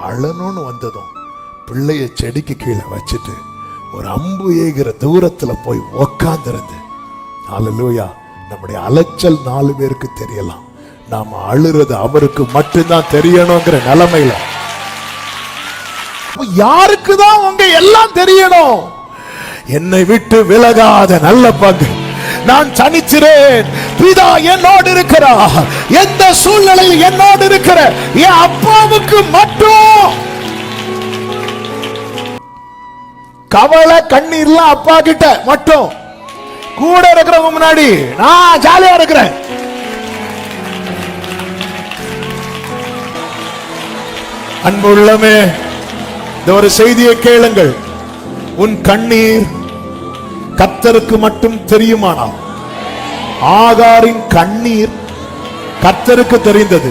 அழணும்னு வந்ததும் பிள்ளைய செடிக்கு கீழே வச்சுட்டு ஒரு அம்பு ஏகிற தூரத்துல போய் உக்காந்துருந்து, ஹல்லேலூயா, நம்முடைய அலைச்சல் 4 பேருக்கு தெரியலாம், நாம அழுறது அவருக்கு மட்டும்தான் தெரியணுங்கிற நிலைமையில. யாருக்குதான் உங்க எல்லாம் தெரியணும்? என்னை விட்டு விலகாத நல்ல பங்கு, நான் தனிச்சிறேன், பிதா என்னோடு இருக்கிறார், எந்த சூழ்நிலையில் என்னோடு இருக்கிற என் அப்பாவுக்கு மட்டும் கவலை கண்ணீர்லாம் அப்பா கிட்ட மட்டும். கூட இருக்கிறவங்க முன்னாடி நான் ஜாலியா இருக்கிறேன். அன்பு உள்ளமே, இந்த ஒரு செய்தியை கேளுங்கள். உன் கண்ணீர் கர்த்தருக்கு மட்டும் தெரியுமானால், ஆகாரின் கண்ணீர் கர்த்தருக்கு தெரிந்தது,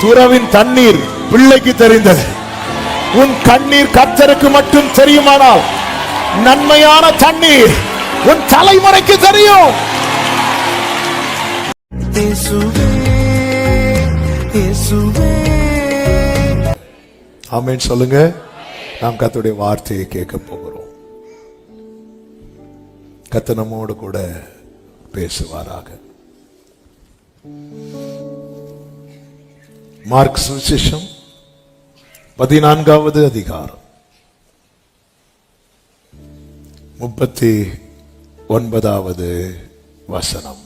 துறவின் தண்ணீர் பிள்ளைக்கு தெரிந்தது. உன் கண்ணீர் கர்த்தருக்கு மட்டும் தெரியுமானால், நன்மையான தண்ணீர் உன் தலைமுறைக்கு தெரியும். ஆமென் சொல்லுங்க. நாம் கர்த்தருடைய வார்த்தையை கேட்க போகிறோம். கர்த்தர் நம்மோடு கூட பேசுவாராக. மார்க் சுவிசேஷம் 14வது அதிகாரம் 39வது வசனம்.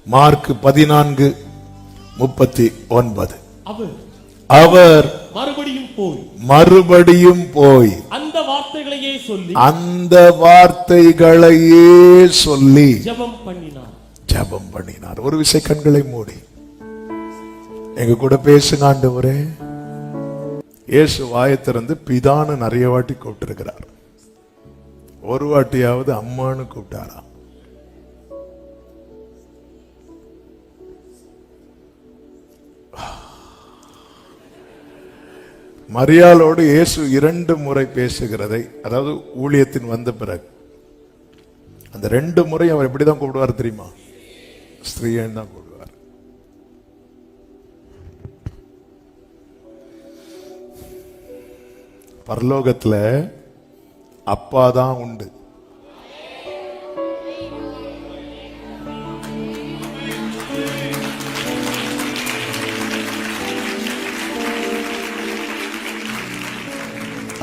மார்க் 14:39. அவர் மறுபடியும் போய் அந்த வார்த்தைகளையே சொல்லி ஜெபம் பண்ணினார். ஒரு விசை கண்களை மூடி எங்க கூட பேசுங்க. ஆண்டவரே, இயேசு வாயை திறந்து பிதான்னு நிறைய வாட்டி கூப்பிட்டிருக்கிறார். ஒரு வாட்டியாவது அம்மான்னு கூப்பிட்டாரா? மரியாளோடு இயேசு 2 முறை பேசுகிறதை, அதாவது ஊழியத்தின் வந்த பிறகு, அந்த 2 முறை அவர் எப்படிதான் கூப்பிடுவார் தெரியுமா? ஸ்திரீன்னு தான் கூப்பிடுவார். பரலோகத்துல அப்பாதான் உண்டு.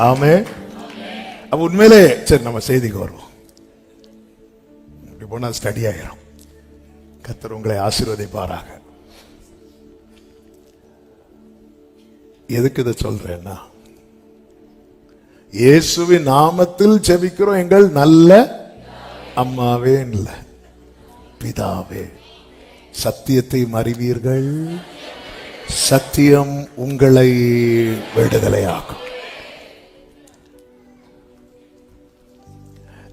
ஆமே. அப்ப உண்மையிலே சரி, நம்ம செய்திக்கு வருவோம். இப்படி போனா ஸ்டடி ஆயிரும். கர்த்தர் உங்களை ஆசீர்வதிப்பாராக. எதுக்கு இதை சொல்றேன்னா, இயேசுவின் நாமத்தில் ஜெபிக்கிறோம். எங்கள் நல்ல அம்மாவே இல்ல, பிதாவே, சத்தியத்தை அறிவீர்கள், சத்தியம் உங்களை விடுதலையாகும்.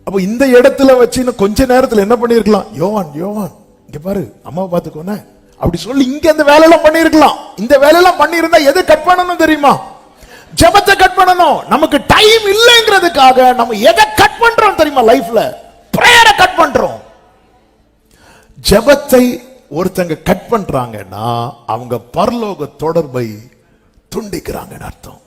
அப்ப இந்த இடத்துல வச்சு கொஞ்ச நேரத்துல என்ன பண்ணிருக்கலாம்? யோவான் யோவான் இங்க பாரு, அம்மாவை பாத்துக்கோன அப்படி சொல்லி இங்க அந்த வேலையெல்லாம் பண்ணிருக்கலாம். இந்த வேலையெல்லாம் பண்ணிருந்தா எதை கட் பண்ணணும் தெரியுமா? ஜெபத்தை கட் பண்ணணும். நமக்கு டைம் இல்லைங்கிறதுக்காக நம்ம எதை கட் பண்றோம் தெரியுமா? லைஃப்ல பிரேயரை கட் பண்றோம். ஜெபத்தை ஒருத்தங்க கட் பண்றாங்கன்னா அவங்க பரலோக தொடர்பை துண்டிக்கிறாங்கன்னு அர்த்தம்.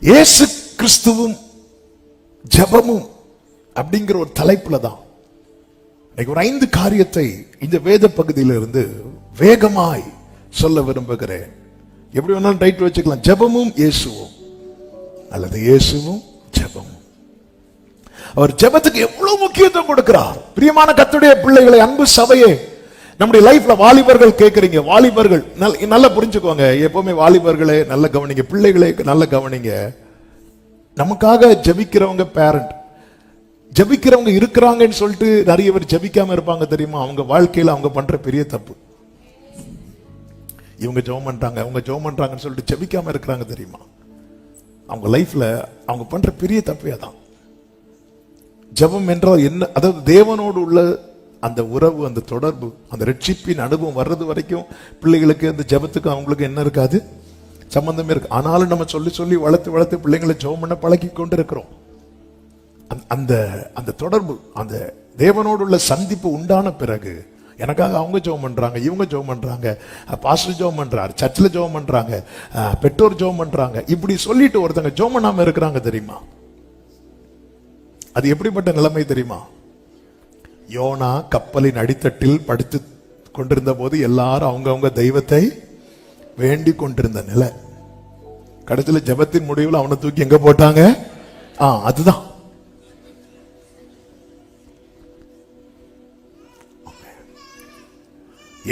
இயேசு கிறிஸ்துவும் ஜெபமும் அப்படிங்கிற ஒரு தலைப்புல தான் ஒரு 5 காரியத்தை இந்த வேத பகுதியிலிருந்து வேகமாய் சொல்ல விரும்புகிறேன். எப்படி வேணாலும் டைட்டில் வச்சுக்கலாம், ஜெபமும் இயேசுவும் அல்லது இயேசுவும் ஜெபமும். அவர் ஜெபத்துக்கு எவ்வளவு முக்கியத்துவம் கொடுக்கிறார். பிரியமான கர்த்தருடைய பிள்ளைகளை, அன்பு சபையே, நம்முடைய லைஃப்ல வாலிபர்கள் கேட்கறீங்க, வாலிபர்கள் நல்லா புரிஞ்சுக்கோங்க. எப்பவுமே வாலிபர்களே நல்ல கவனிங்க, பிள்ளைகளே நல்ல கவனிங்க. நமக்காக ஜெபிக்கிறவங்க பேரண்ட், ஜெபிக்கிறவங்க இருக்கிறாங்கன்னு சொல்லிட்டு நிறைய பேர் ஜெபிக்காம இருப்பாங்க தெரியுமா? அவங்க வாழ்க்கையில அவங்க பண்ற பெரிய தப்பு. இவங்க ஜெபம் பண்றாங்க, அவங்க ஜெபம் பண்றாங்கன்னு சொல்லிட்டு ஜெபிக்காம இருக்கிறாங்க தெரியுமா? அவங்க லைஃப்ல அவங்க பண்ற பெரிய தப்பே அதான். ஜெபம் என்றால் என்ன? அதாவது தேவனோடு உள்ள அந்த உறவு, அந்த தொடர்பு, அந்த ரட்சிப்பின் அனுபவம் வர்றது வரைக்கும் பிள்ளைகளுக்கு அந்த ஜெபத்துக்கு அவங்களுக்கு என்ன இருக்காது? சம்பந்தமே இருக்கு. ஆனாலும் நம்ம சொல்லி சொல்லி வளர்த்து வளர்த்து பிள்ளைங்களை ஜெபம் பண்ண பழகி கொண்டு இருக்கிறோம். அந்த அந்த தொடர்பு, அந்த தேவனோடு உள்ள சந்திப்பு உண்டான பிறகு எனக்காக அவங்க ஜெபம் பண்றாங்க, இவங்க ஜெபம் பண்றாங்க, பாஸ்டர் ஜெபம் பண்றாரு, சர்ச்சில் ஜெபம் பண்றாங்க, பெற்றோர் ஜெபம் பண்றாங்க, இப்படி சொல்லிட்டு ஒருத்தங்க ஜெபம் பண்ணாம இருக்கிறாங்க தெரியுமா? அது எப்படிப்பட்ட நிலைமை தெரியுமா? யோனா கப்பலின் அடித்தட்டில் படுத்து கொண்டிருந்த போது எல்லாரும் அவங்கவங்க தெய்வத்தை வேண்டி கொண்டிருந்த நிலை. கடைசியில் ஜெபத்தின் முடிவில் அவனை தூக்கி எங்க போட்டாங்க? அதுதான்.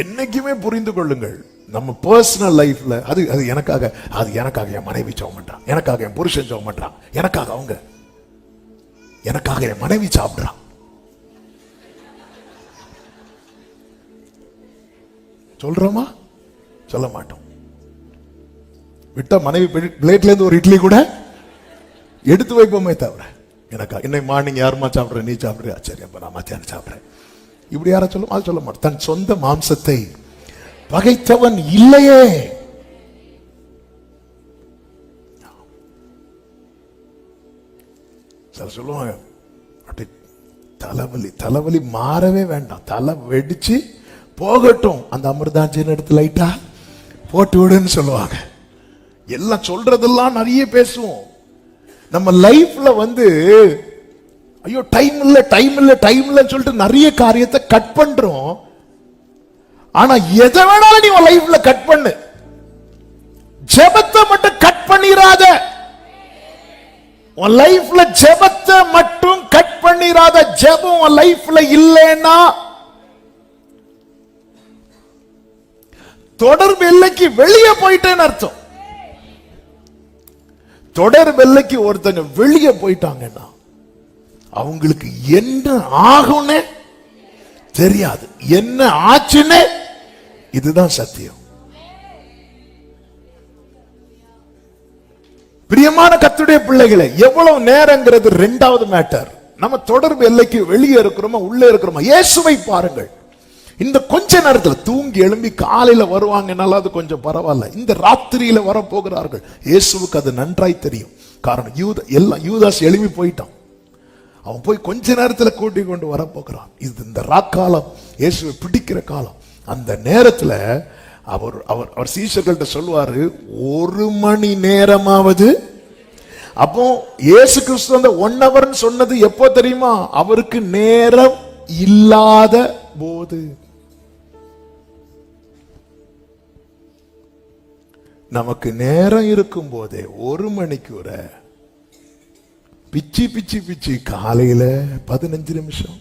என்னைக்குமே புரிந்து கொள்ளுங்கள், நம்ம பர்சனல் லைஃப்ல அது எனக்காக என் மனைவி ஜெபம் பண்றான், எனக்காக என் புருஷன் ஜெபம் பண்றான், எனக்காக என் மனைவி சாப்பிடுறான். சொல்றோமா? சொல்ல மாட்டோம். விட்டா மனைவி பிளேட்ல இருந்து ஒரு இட்லி கூட எடுத்து வைப்போமே தவிர, எனக்கா இன்னைக்கு மார்னிங் யாருமா சாப்பிடுற, நீ சாப்பிடுறியா, சரி அப்ப நான் மத்தியானம் சாப்பிடுறேன், இப்படி யார சொல்லும்? அது சொல்ல மாட்டேன். தன் சொந்த மாம்சத்தை பகைத்தவன் இல்லையே. சார் சொல்லுவாங்க, அப்படி தலைவலி மாறவே வேண்டாம், தலை வெடிச்சு போகட்டும், அந்த அமிர்தாஞ்சன் எடுத்து லைட்டா போட்டு விடுன்னு சொல்லுவாங்க. எல்லாம் சொல்றதெல்லாம் நிறைய பேசுவோம். நம்ம லைஃப்ல ஐயோ டைம் இல்ல சொல்லிட்டு நிறைய காரியத்தை கட் பண்றோம். ஆனா எதை வேணாலும் நீ லைஃப்ல கட் பண்ணு, ஜெபத்தை மட்டும் கட் பண்ணிராத. உன் லைஃப்ல ஜெபத்தை மட்டும் கட் பண்ணிராத. ஜெபம் உன் லைஃப்ல இல்லைன்னா தொடர்பு எல்லைக்கு வெளியே போயிட்டேன்னு அர்த்தம். தொடர்பு எல்லைக்கு ஒருத்தங்க வெளியே போயிட்டாங்கன்னா அவங்களுக்கு என்ன ஆகும்னு தெரியாது, என்ன ஆச்சுன்னு. இதுதான் சத்தியம். பிரியமான கர்த்தருடைய பிள்ளைகளை, எவ்வளவு நேரங்கிறது இரண்டாவது மேட்டர். நம்ம தொடர்பு எல்லைக்கு வெளியே இருக்கிறோமா உள்ளே இருக்கிறோமா? இயேசுவை பாருங்கள். இந்த கொஞ்ச நேரத்தில் தூங்கி எழும்பி காலையில வருவாங்கனால அது கொஞ்சம் பரவாயில்ல, இந்த ராத்திரியில வர போகிறார்கள். இயேசுவுக்கு அது நன்றாய் தெரியும். காரணம் யூதாஸ் எழுப்பி போயிட்டான். அவன் போய் கொஞ்ச நேரத்தில் கூட்டி கொண்டு வர போகிறான். இது இந்த ராக்காலம், இயேசுவை பிடிக்கிற காலம். அந்த நேரத்தில் அவர் சீஷர்கள்ட்ட சொல்லுவாரு, 1 மணி நேரமாவது. அப்போ இயேசு கிறிஸ்து அந்த 1 hour சொன்னது எப்போ தெரியுமா? அவருக்கு நேரம் இல்லாத போது. நமக்கு நேரம் இருக்கும் போதே 1 மணிக்கு பிச்சு காலையில 15 நிமிஷம்,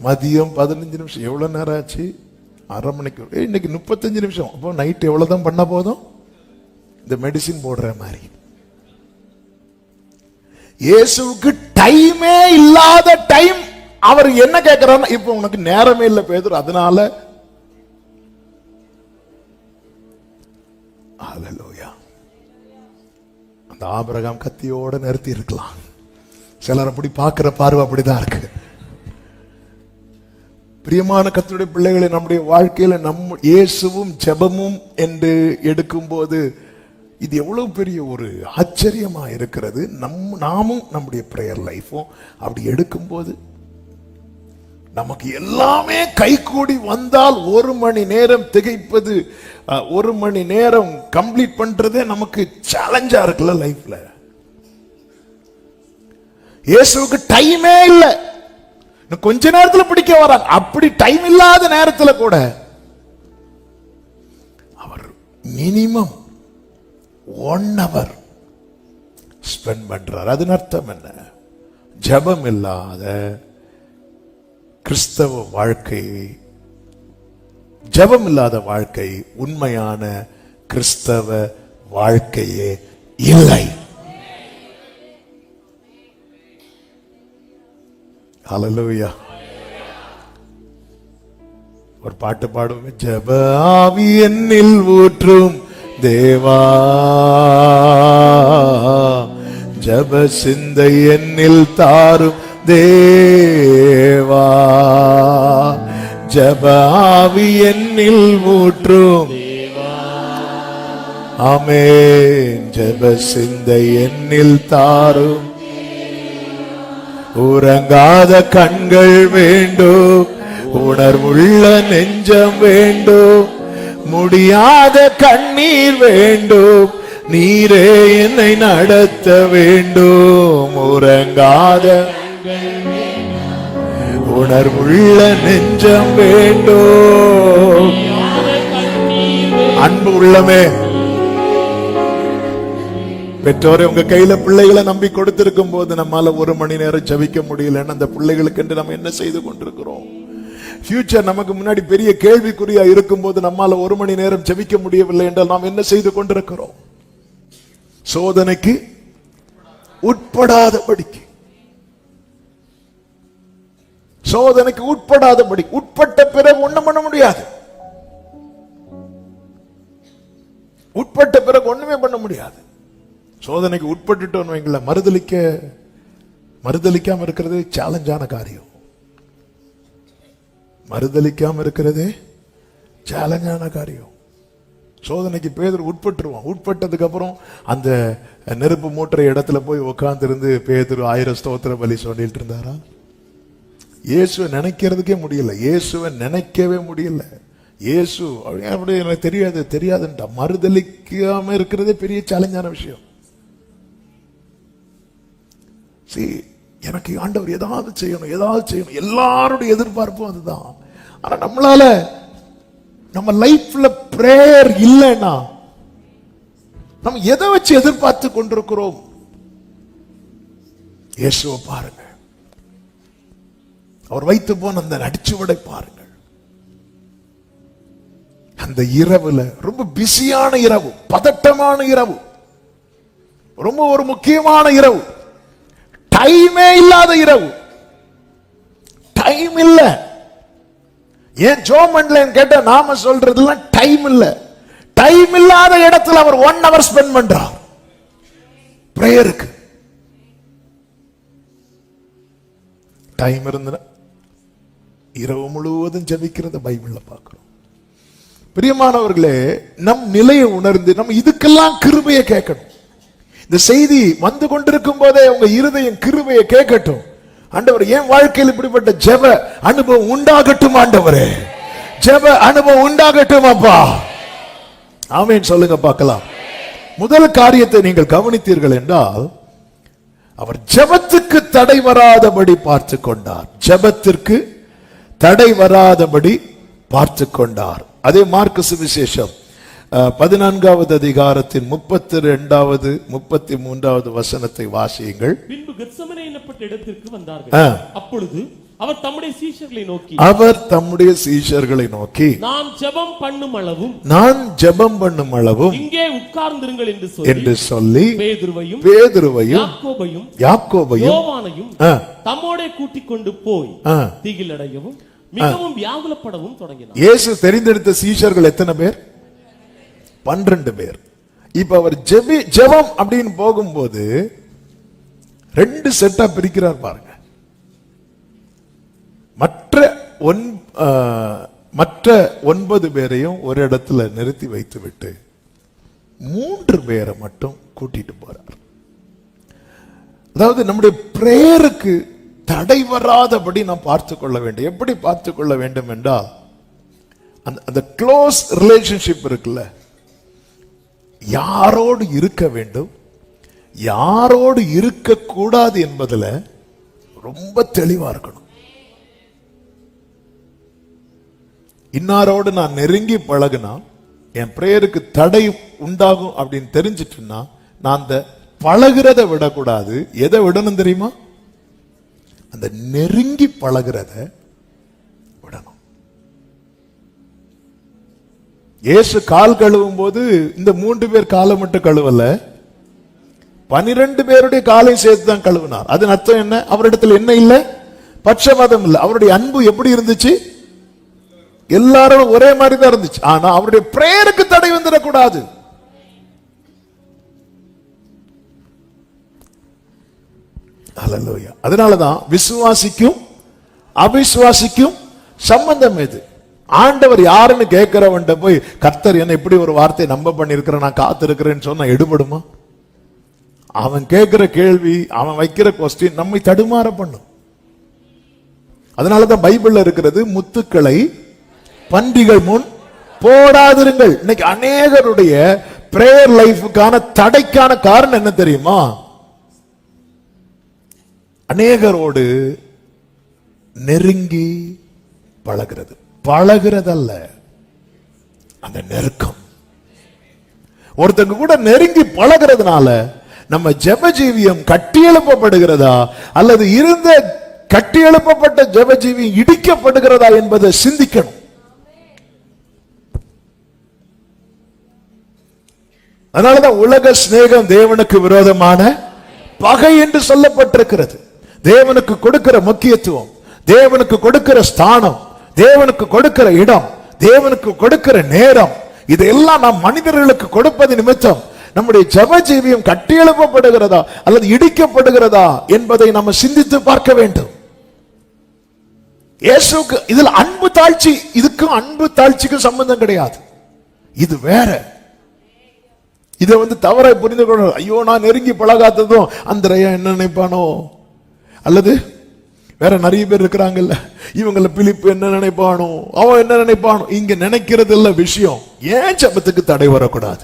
மதியம் 15 நிமிஷம், எவ்வளவு நேரம் ஆச்சு? அரை மணிக்கு. இன்னைக்கு 35 நிமிஷம். அப்போ நைட் எவ்வளவுதான் பண்ண போதும்? இந்த மெடிசின் போடுற மாதிரி. இயேசுவுக்கு டைமே இல்லாத டைம். அவர் என்ன கேட்கிறார்? இப்ப உனக்கு நேரமே இல்லை பேதுரு, அதனால ஹல்லேலூயா. அந்த ஆபிரகாம் கத்தியோட நிறுத்தி இருக்கலாம். சிலர் அப்படி பார்க்கிற பார்வை அப்படிதான் இருக்கு. பிரியமான கர்த்தருடைய பிள்ளைகளை, நம்முடைய வாழ்க்கையில இயேசுவும் ஜெபமும் என்று எடுக்கும் போது இது எவ்வளவு பெரிய ஒரு ஆச்சரியமா இருக்கிறது. நாமும் நம்முடைய பிரேயர் லைஃபும் அப்படி எடுக்கும் போது நமக்கு எல்லாமே கைகூடி வந்தால் 1 மணி நேரம் திகைப்பது, 1 மணி நேரம் கம்ப்ளீட் பண்றதே நமக்கு சேலஞ்சா இருக்குல்ல லைஃப்ல. இயேசுவுக்கு டைமே இல்லை, கொஞ்ச நேரத்தில் பிடிக்க வராங்க. அப்படி டைம் இல்லாத நேரத்தில் கூட அவர் மினிமம் 1 hour ஸ்பெண்ட் பண்றார். அதன் அர்த்தம் என்ன? ஜெபம் இல்லாத கிறிஸ்தவ வாழ்க்கை, ஜெபம் இல்லாத வாழ்க்கை உண்மையான கிறிஸ்தவ வாழ்க்கையே இல்லை. ஹல்லேலூயா. ஒரு பாட்டு பாடுவோமே, ஜெப ஆவி என்னில் ஊற்றும் தேவா, ஜெப சிந்தை என்னில் தாரும் தேவா, ஜெப ஆவி என்னில் ஊற்றும் ஆமென், ஜெப சிந்தை என்னில் தாரும், உறங்காத கண்கள் வேண்டும், உணர்வுள்ள நெஞ்சம் வேண்டும், முடியாத கண்ணீர் வேண்டும், நீரே என்னை நடத்த வேண்டும். உறங்காத உணர்வுள்ள நெஞ்சம் வேண்டும். அன்பு உள்ளமே, பெற்றோரை உங்க கையில பிள்ளைகளை நம்பி கொடுத்திருக்கும் போது நம்மால 1 மணி நேரம் ஜெபிக்க முடியலன்னு அந்த பிள்ளைகளுக்கு என்று நம்ம என்ன செய்து கொண்டிருக்கிறோம்? ஃபியூச்சர் நமக்கு முன்னாடி பெரிய கேள்விக்குறியா இருக்கும் போது நம்மால 1 மணி நேரம் ஜெபிக்க முடியவில்லை என்றால் நாம் என்ன செய்து கொண்டிருக்கிறோம்? சோதனைக்கு உட்படாதபடிக்கு, சோதனைக்கு உட்படாதபடி, உட்பட்ட பிறகு ஒண்ணும் பண்ண முடியாது. உட்பட்ட பிறகு ஒண்ணுமே பண்ண முடியாது. சோதனைக்கு உட்பட்டுட்டோம் வைங்கள, மறுதலிக்காம இருக்கிறது சேலஞ்சான காரியம். மறுதலிக்காம இருக்கிறது சேலஞ்சான காரியம். சோதனைக்கு பேதுரு உட்பட்டுருவான். உட்பட்டதுக்கு அப்புறம் அந்த நெருப்பு மூட்டுற இடத்துல போய் உட்கார்ந்து இருந்து பேதுரு 1000 ஸ்தோத்திர பலி சொல்லிட்டு இருந்தாரா? இயேசுவை நினைக்கிறதுக்கே முடியல, இயேசுவை நினைக்கவே முடியல. இயேசு அப்படி எனக்கு தெரியாதுன்ட்டா. மறுதலிக்காம இருக்கிறதே பெரிய சேலஞ்சான விஷயம். எனக்கு ஆண்டவர் ஏதாவது செய்யணும், எல்லாருடைய எதிர்பார்ப்பும் அதுதான். ஆனா நம்மளால நம்ம லைஃப்ல பிரேயர் இல்லைன்னா நம்ம எதை வச்சு எதிர்பார்த்து கொண்டிருக்கிறோம்? இயேசுவை பாருங்க, அவர் வைத்து போன அந்த நடிச்சுவடை பாருங்கள். அந்த இரவுல ரொம்ப பிஸியான இரவு, பதட்டமான இரவு, ரொம்ப ஒரு முக்கியமான இரவு, டைமே இல்லாத இரவு. டைம் இல்ல. ஏன் ஜோம் பண்ணலன்னு கேட்ட நாம சொல்றதுலாம் டைம் இல்ல. டைம் இல்லாத இடத்துல அவர் 1 hour ஸ்பெண்ட் பண்றார் பிரேயருக்கு. டைம் இருந்தா இரவு முழுவதும் ஜெபிக்கிறத பைபிள்ல பார்க்கிறோம். பிரியமானவர்களே, நம் நிலையை உணர்ந்து நம்ம இதுக்கெல்லாம் கிருபையை கேட்கணும். இந்த செய்தி வந்து கொண்டிருக்கும் போதே உங்க இருதயம் கிருபையை கேட்கட்டும். ஆண்டவர், என் வாழ்க்கையில் இப்படிப்பட்ட ஜெப அனுபவம் உண்டாகட்டும். ஆண்டவரே, ஜெப அனுபவம் உண்டாகட்டும் அப்பா. ஆமென் சொல்லுங்க பார்க்கலாம். முதல் காரியத்தை நீங்கள் கவனித்தீர்கள் என்றால், அவர் ஜெபத்துக்கு தடை வராதபடி பார்த்து கொண்டார். ஜெபத்திற்கு தடை வராதபடி பார்த்து கொண்டார். அதே மார்க்கு சுவிசேஷம் 14வது அதிகாரத்தின் 32வது 33வது வசனத்தை வாசியுங்கள். பின்பு கெத்செமனே என்னப்பட்ட இடத்திற்கு வந்தார்கள். அப்பொழுது அவர் தம்முடைய சீஷர்களை நோக்கி நான் ஜெபம் பண்ணும் அளவும் இங்கே உட்கார்ந்திருங்கள் என்று சொல்லி பேதுருவையும் யாக்கோபையும் யோவானையும் தம்மோடே கூட்டிக் கொண்டு போய் திகிலடையவும் மிகவும் வியாகுலப்படவும் தொடங்கினார். இயேசு தெரிந்தெடுத்த சீஷர்கள் எத்தனை பேர்? 12 பேர். இப்ப அவர் ஜெபம் அப்படின்னு போகும்போது 2 செட்டா பிரிக்கிறார் பாருங்க. மற்ற 9 பேரையும் ஒரு இடத்துல நிறுத்தி வைத்து விட்டு 3 பேரை மட்டும் கூட்டிட்டு போறார். அதாவது நம்முடைய பிரேயருக்கு தடை வராதபடி நாம் பார்த்துக் கொள்ள வேண்டும். எப்படி பார்த்துக் கொள்ள வேண்டும் என்றால், அந்த க்ளோஸ் ரிலேஷன்ஷிப் இருக்குல்ல, யாரோடு இருக்க வேண்டும், யாரோடு இருக்க கூடாது என்பதுல ரொம்ப தெளிவா இருக்கணும். இன்னாரோடு நான் நெருங்கி பழகுனா என் பிரேயருக்கு தடை உண்டாகும் அப்படின்னு தெரிஞ்சிட்டுன்னா நான் அந்த பழகிறத விடக்கூடாது. எதை விடணும் தெரியுமா? அந்த நெருங்கி பழகிறத விடணும். இயேசு கால் கழுவும் போது இந்த 3 பேர் காலை மட்டும் கழுவல, 12 பேருடைய காலை சேர்த்து தான் கழுவினார். அதன் அர்த்தம் என்ன? அவரிடத்தில் என்ன இல்லை? பட்சபாதம் இல்லை. அவருடைய அன்பு எப்படி இருந்துச்சு? எல்லாரும் ஒரே மாதிரி தான் இருந்துச்சு. ஆனா அவருடைய பிரேயருக்கு தடை வந்துடக்கூடாது. ஹல்லேலூயா. அதனாலதான் விசுவாசிக்கும் அவிசுவாசிக்கும் சம்பந்தம் எது? ஆண்டவர் யாருன்னு கேட்கிறவன் போய் கர்த்தர் என்ன இப்படி ஒரு வார்த்தை நம்ப பண்ணிருக்கிறேன், நான் காத்திருக்கிறேன்னு சொன்னா எடுபடுமா? அவன் கேட்கிற கேள்வி, அவன் வைக்கிற கொஸ்டின் நம்மை தடுமாற பண்ணும். அதனாலதான் பைபிள்ல இருக்கிறது, முத்துக்களை பன்றிகள் முன் போடாதிருங்கள். இன்னைக்கு அநேகருடைய பிரேயர் லைஃபுக்கான தடைக்கான காரணம் என்ன தெரியுமா? அநேகரோடு நெருங்கி பழகிறதல்ல, அந்த நெருக்கம். ஒருத்தங்க கூட நெருங்கி பழகிறதுனால நம்ம ஜெப ஜீவியம் கட்டி எழுப்பப்படுகிறதா அல்லது இருந்த கட்டி எழுப்பப்பட்ட ஜெப ஜீவியம் இடிக்கப்படுகிறதா என்பதை சிந்திக்கணும். அதனாலதான் உலக சிநேகம் தேவனுக்கு விரோதமான பகை என்று சொல்லப்பட்டிருக்கிறது. தேவனுக்கு கொடுக்கிற முக்கியத்துவம், தேவனுக்கு கொடுக்கிற ஸ்தானம், தேவனுக்கு கொடுக்கிற இடம், தேவனுக்கு கொடுக்கிற நேரம், இதெல்லாம் நாம் மனிதர்களுக்கு கொடுப்பது நிமித்தம் நம்முடைய ஜெப ஜீவியம் கட்டி எழுப்பப்படுகிறதா அல்லது இடிக்கப்படுகிறதா என்பதை நம்ம சிந்தித்து பார்க்க வேண்டும். இயேசுக்கு இதில் அன்பு தாழ்ச்சி, இதுக்கும் அன்பு தாழ்ச்சிக்கும் சம்பந்தம் கிடையாது. இது வேற. இதை தவறாய் புரிந்து கொள்ள, ஐயோ நான் நெருங்கி பழகாததும் அந்திரையா என்ன நினைப்பானோ, அல்லது வேற நிறைய பேர் இருக்கிறாங்கல்ல, இவங்கள பிலிப்பு என்ன நினைப்பானோ, அவன் என்ன நினைப்பானோ, இங்க நினைக்கிறது இல்ல விஷயம். ஏன் ஜெபத்துக்கு தடை வரக்கூடாது?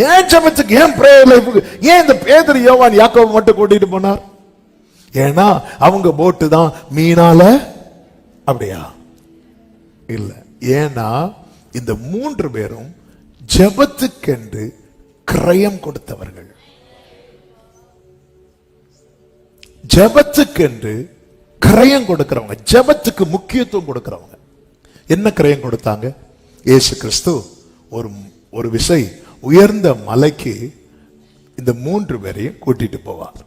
ஏன் ஜெபத்துக்கு, ஏன் பிரேயர் லைஃபுக்கு, ஏன் இந்த பேதுரு யோவான் யாக்கோபு மட்டும் கூட்டிட்டு போனார்? ஏன்னா அவங்க போட்டு தான் மீனால, அப்படியா இல்ல. ஏன்னா இந்த 3 பேரும் ஜெபத்துக்கென்று கிரயம் கொடுத்தவர்கள். ஜெபத்துக்கென்று கிரயம் கொடுக்கிறவங்க, ஜெபத்துக்கு முக்கியத்துவம் கொடுக்கிறவங்க. என்ன கிரயம் கொடுத்தாங்க? இயேசு கிறிஸ்து ஒரு விசை உயர்ந்த மலைக்கு இந்த 3 பேரையும் கூட்டிட்டு போவார்.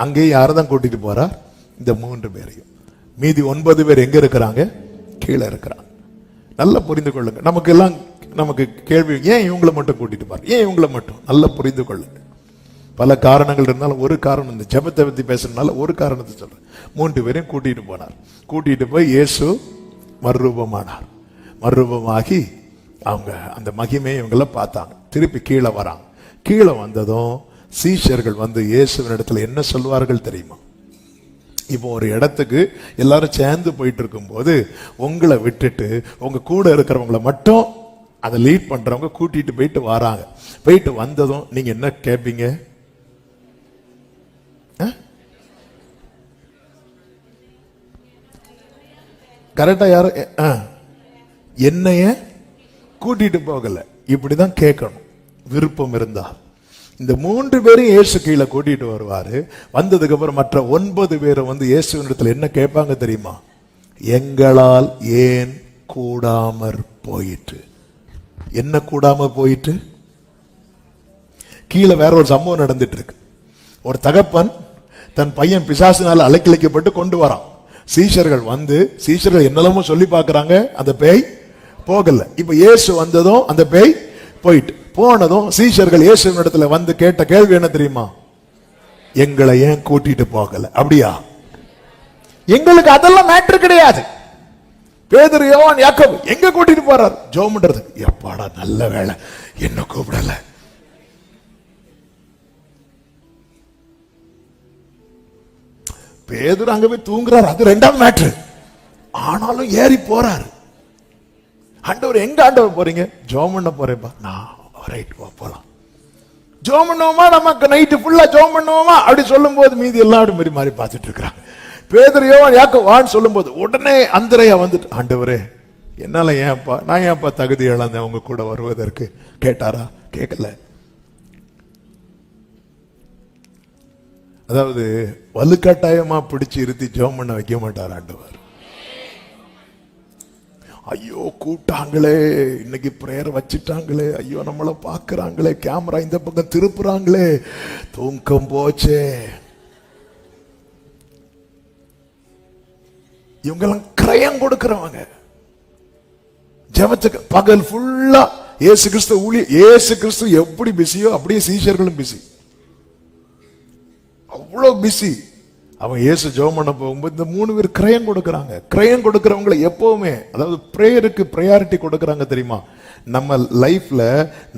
அங்கே யாரதான் கூட்டிட்டு போறார்? இந்த 3 பேரையும். மீதி 9 பேர் எங்க இருக்கிறாங்க? கீழே இருக்கிறாங்க. நல்லா புரிந்து கொள்ளுங்க. நமக்கு கேள்வி, ஏன் இவங்களை மட்டும் கூட்டிட்டு போறார், ஏன் இவங்களை மட்டும்? நல்லா புரிந்து கொள்ளுங்க. பல காரணங்கள் இருந்தாலும் ஒரு காரணம், இந்த ஜெபத்தை பத்தி பேசுறதுனால ஒரு காரணத்தை சொல்றேன். 3 பேரையும் கூட்டிட்டு போனார். கூட்டிட்டு போய் இயேசு மறுரூபமானார். மறுரூபமாகி அவங்க அந்த மகிமையை இவங்கள பார்த்தாங்க. திருப்பி கீழே வராங்க. கீழே வந்ததும் சீஷர்கள் இயேசுவின் இடத்துல என்ன சொல்வார்கள் தெரியுமா? இப்போ ஒரு இடத்துக்கு எல்லாரும் சேர்ந்து போயிட்டு இருக்கும் போது உங்களை விட்டுட்டு உங்க கூட இருக்கிறவங்களை மட்டும் அதை லீட் பண்றவங்க கூட்டிட்டு போயிட்டு வராங்க. போயிட்டு வந்ததும் நீங்க என்ன கேட்பீங்க? கரெக்டா? யாரும் என்னைய கூட்டிட்டு போகல, இப்படிதான் கேட்கணும் விருப்பம் இருந்தா. இந்த 3 பேரும் இயேசு கீழே கூட்டிட்டு வருவாரு. வந்ததுக்கு அப்புறம் மற்ற 9 பேரும் இயேசுவினிடத்துல என்ன கேட்பாங்க தெரியுமா? எங்களால் ஏன் கூடாமற் போயிற்று? என்ன கூடாம போயிட்டு? கீழே வேற ஒரு சம்பவம் நடந்துட்டு இருக்கு. ஒரு தகப்பன் தன் பையன் பிசாசினால அலைக்கழிக்கப்பட்டு கொண்டு வரான். சீஷர்கள் என்னெல்லாமோ சொல்லி பார்க்கறாங்க, அந்த பேய் போகல. இப்ப இயேசு வந்ததும் அந்த பேய் போயிட்டு. போனதும் சீஷர்கள் இயேசுவின் இடத்துல கேட்ட கேள்வி என்ன தெரியுமா? எங்களை ஏன் கூட்டிட்டு போகல? அப்படியா? எங்களுக்கு அதெல்லாம் மேட்டர் கிடையாது. பேதுரு யோவான் யாக்கோபு எங்க கூட்டிட்டு போறார்? ஜெபம் பண்றதுக்கு. எப்பாடா நல்ல வேளை என்ன கூப்பிடல. பேதுரு அங்க போய் தூங்குறாரு, அது 2வது மேட்டர். ஆனாலும் ஏறி போறாரு. ஆண்டவர், எங்க ஆண்டவர் போறீங்க? ஜெபம் பண்ண போறேன்பா. நான் ரைட், போலாம். ஜெபம் பண்ணுவோமா? நமக்கு நைட்டு ஃபுல்லா ஜெபம் பண்ணுவோமா? அப்படி சொல்லும் போது மீதி எல்லாரும் மாதிரி பார்த்துட்டு இருக்கிறாங்க. பேதுரு யோவான் யாக்கோபு சொல்லும் போது உடனே அந்திரையா ஆண்டவரே என்னால நான் ஏன்ப்பா தகுதி இழந்தேன் அவங்க கூட வருவதற்கு? கேட்டாரா? கேட்கல. அதாவது வலுக்கட்டாயமா பிடிச்சு இருத்தி ஜெபம் பண்ண வைக்க மாட்டார் ஆண்டவர். ஐயோ கூட்டாங்களே, இன்னைக்கு பிரேயர் வச்சுட்டாங்களே, ஐயோ நம்மள பாக்குறாங்களே, கேமரா இந்த பக்கம் திருப்புறாங்களே, தூக்கம் போச்சே. இவங்கெல்லாம் கிரயம் கொடுக்கிறவங்க. ஜெபத்துக்கு பகல் ஃபுல்லா இயேசு கிறிஸ்து எப்படி பிஸியோ அப்படியே சீஷர்களும் பிஸி. அவ்வளவு பிஸி. அவன் இயேசு ஜெபம் பண்ண போகும்போது இந்த 3 பேர் கிரயம் கொடுக்கறாங்க. கிரயம் கொடுக்கறவங்களை எப்பவுமே, அதாவது பிரேயருக்கு பிரையாரிட்டி கொடுக்கறாங்க தெரியுமா? நம்ம லைஃப்ல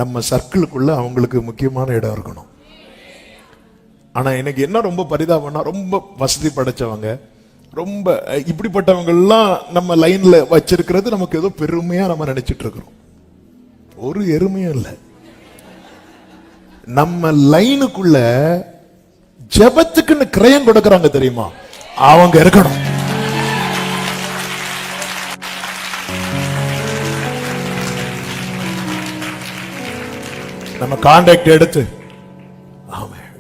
நம்ம சர்க்கிளுக்குள்ள அவங்களுக்கு முக்கியமான இடம் இருக்கணும். ஆனா எனக்கு என்ன ரொம்ப பரிதாபம்னா, ரொம்ப வசதி படைச்சவங்க, ரொம்ப இப்படிப்பட்டவங்க எல்லாம் நம்ம லைன்ல வச்சிருக்கிறது நமக்கு ஏதோ பெருமையா நம்ம நினைச்சிட்டு இருக்கிறோம். ஒரு எருமையும் இல்லை. நம்ம லைனுக்குள்ள ஜெபத்துக்குன்னு கிரயம் கொடுக்கறாங்க தெரியுமா, அவங்க இருக்கணும். நம்ம கான்டாக்ட் எடுத்து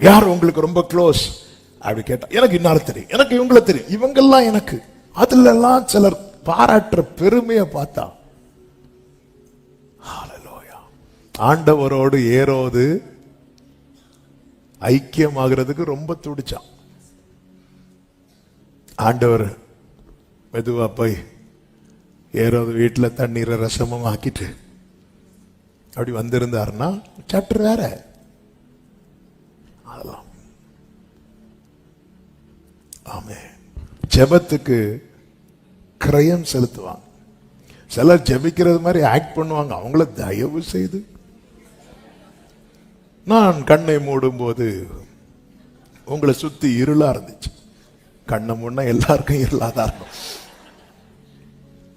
யார் உங்களுக்கு ரொம்ப க்ளோஸ் அப்படி கேட்டா, எனக்கு இன்னார் தெரியும், எனக்கு இவங்கள தெரியும், இவங்கெல்லாம் எனக்கு, அதுல எல்லாம் சிலர் பாராட்டுற பெருமையை பார்த்தா, ஆண்டவரோடு ஏரோது ஐக்கியமாகிறதுக்கு ரொம்ப துடிச்சான். ஆண்டவர் மெதுவா போய் ஏரோது வீட்டுல தண்ணீரை ரசமும் ஆக்கிட்டு அப்படி வந்திருந்தாருன்னா சற்று வேற. அதெல்லாம் ஆமே, ஜெபத்துக்கு கிரயம் செலுத்துவாங்க. சிலர் ஜெபிக்கிறது மாதிரி ஆக்ட் பண்ணுவாங்க. அவங்கள தயவு செய்து, நான் கண்ணை மூடும் போது உங்களை சுத்தி இருளா இருந்துச்சு, கண்ணை மூடினா எல்லாருக்கும் இருளாதான் இருக்கும்.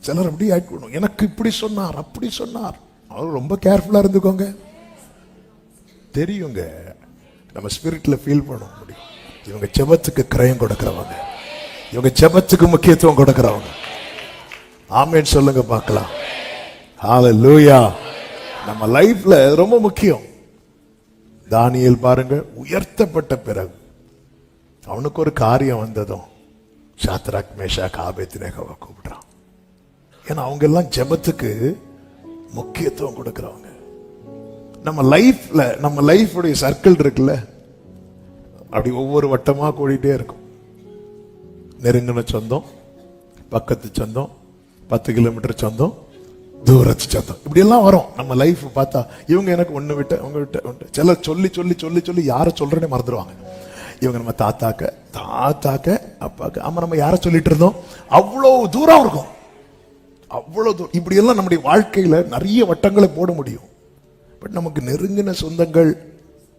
சிலர் அப்படி ஆக்ட் பண்ணுவாங்க, எனக்கு இப்படி சொன்னார் அப்படி சொன்னார். அவர் ரொம்ப கேர்ஃபுல்லா இருந்துக்கோங்க. தெரியுங்க, நம்ம ஸ்பிரிட்ல ஃபீல் பண்ண முடியும். இவங்க ஜெபத்துக்கு கிரயம் கொடுக்கிறவங்க, இவங்க ஜெபத்துக்கு முக்கியத்துவம் கொடுக்கிறவங்க. ஆமென் சொல்லுங்க பார்க்கலாம். ஹல்லேலூயா. நம்ம லைஃப்ல ரொம்ப முக்கியம். தானியேல் பாருங்க, உயர்த்தப்பட்ட பிறகு அவனுக்கு ஒரு காரியம் வந்ததும் சாத்ராக் மேஷாக் ஆபேத்நேகோவை கூப்பிடுறான். ஏன்னா அவங்க எல்லாம் ஜெபத்துக்கு முக்கியத்துவம் கொடுக்கிறவங்க. நம்ம லைஃப்ல, நம்ம லைஃபுடைய சர்க்கிள் இருக்குல்ல, அப்படி ஒவ்வொரு வட்டமா கூடிட்டே இருக்கும். நெருங்கின சொந்தம், பக்கத்து சொந்தம், 10 கிலோமீட்டர் சொந்தம், தூரத்து சொந்தம், இப்படி எல்லாம் வரும் நம்ம லைஃப் பார்த்தா. இவங்க எனக்கு ஒண்ணு விட்டு அவங்க விட்டு சிலர் சொல்லி சொல்லி சொல்லி சொல்லி யார சொல்றேன்னு மறந்துடுவாங்க. இவங்க நம்ம தாத்தாக்க அப்பாக்கு ஆமா நம்ம யார சொல்லிட்டு இருந்தோம், அவ்வளவு தூரம் இருக்கும், அவ்வளவு தூரம். இப்படி எல்லாம் நம்முடைய வாழ்க்கையில நிறைய வட்டங்களை போட முடியும். பட் நமக்கு நெருங்கின சொந்தங்கள்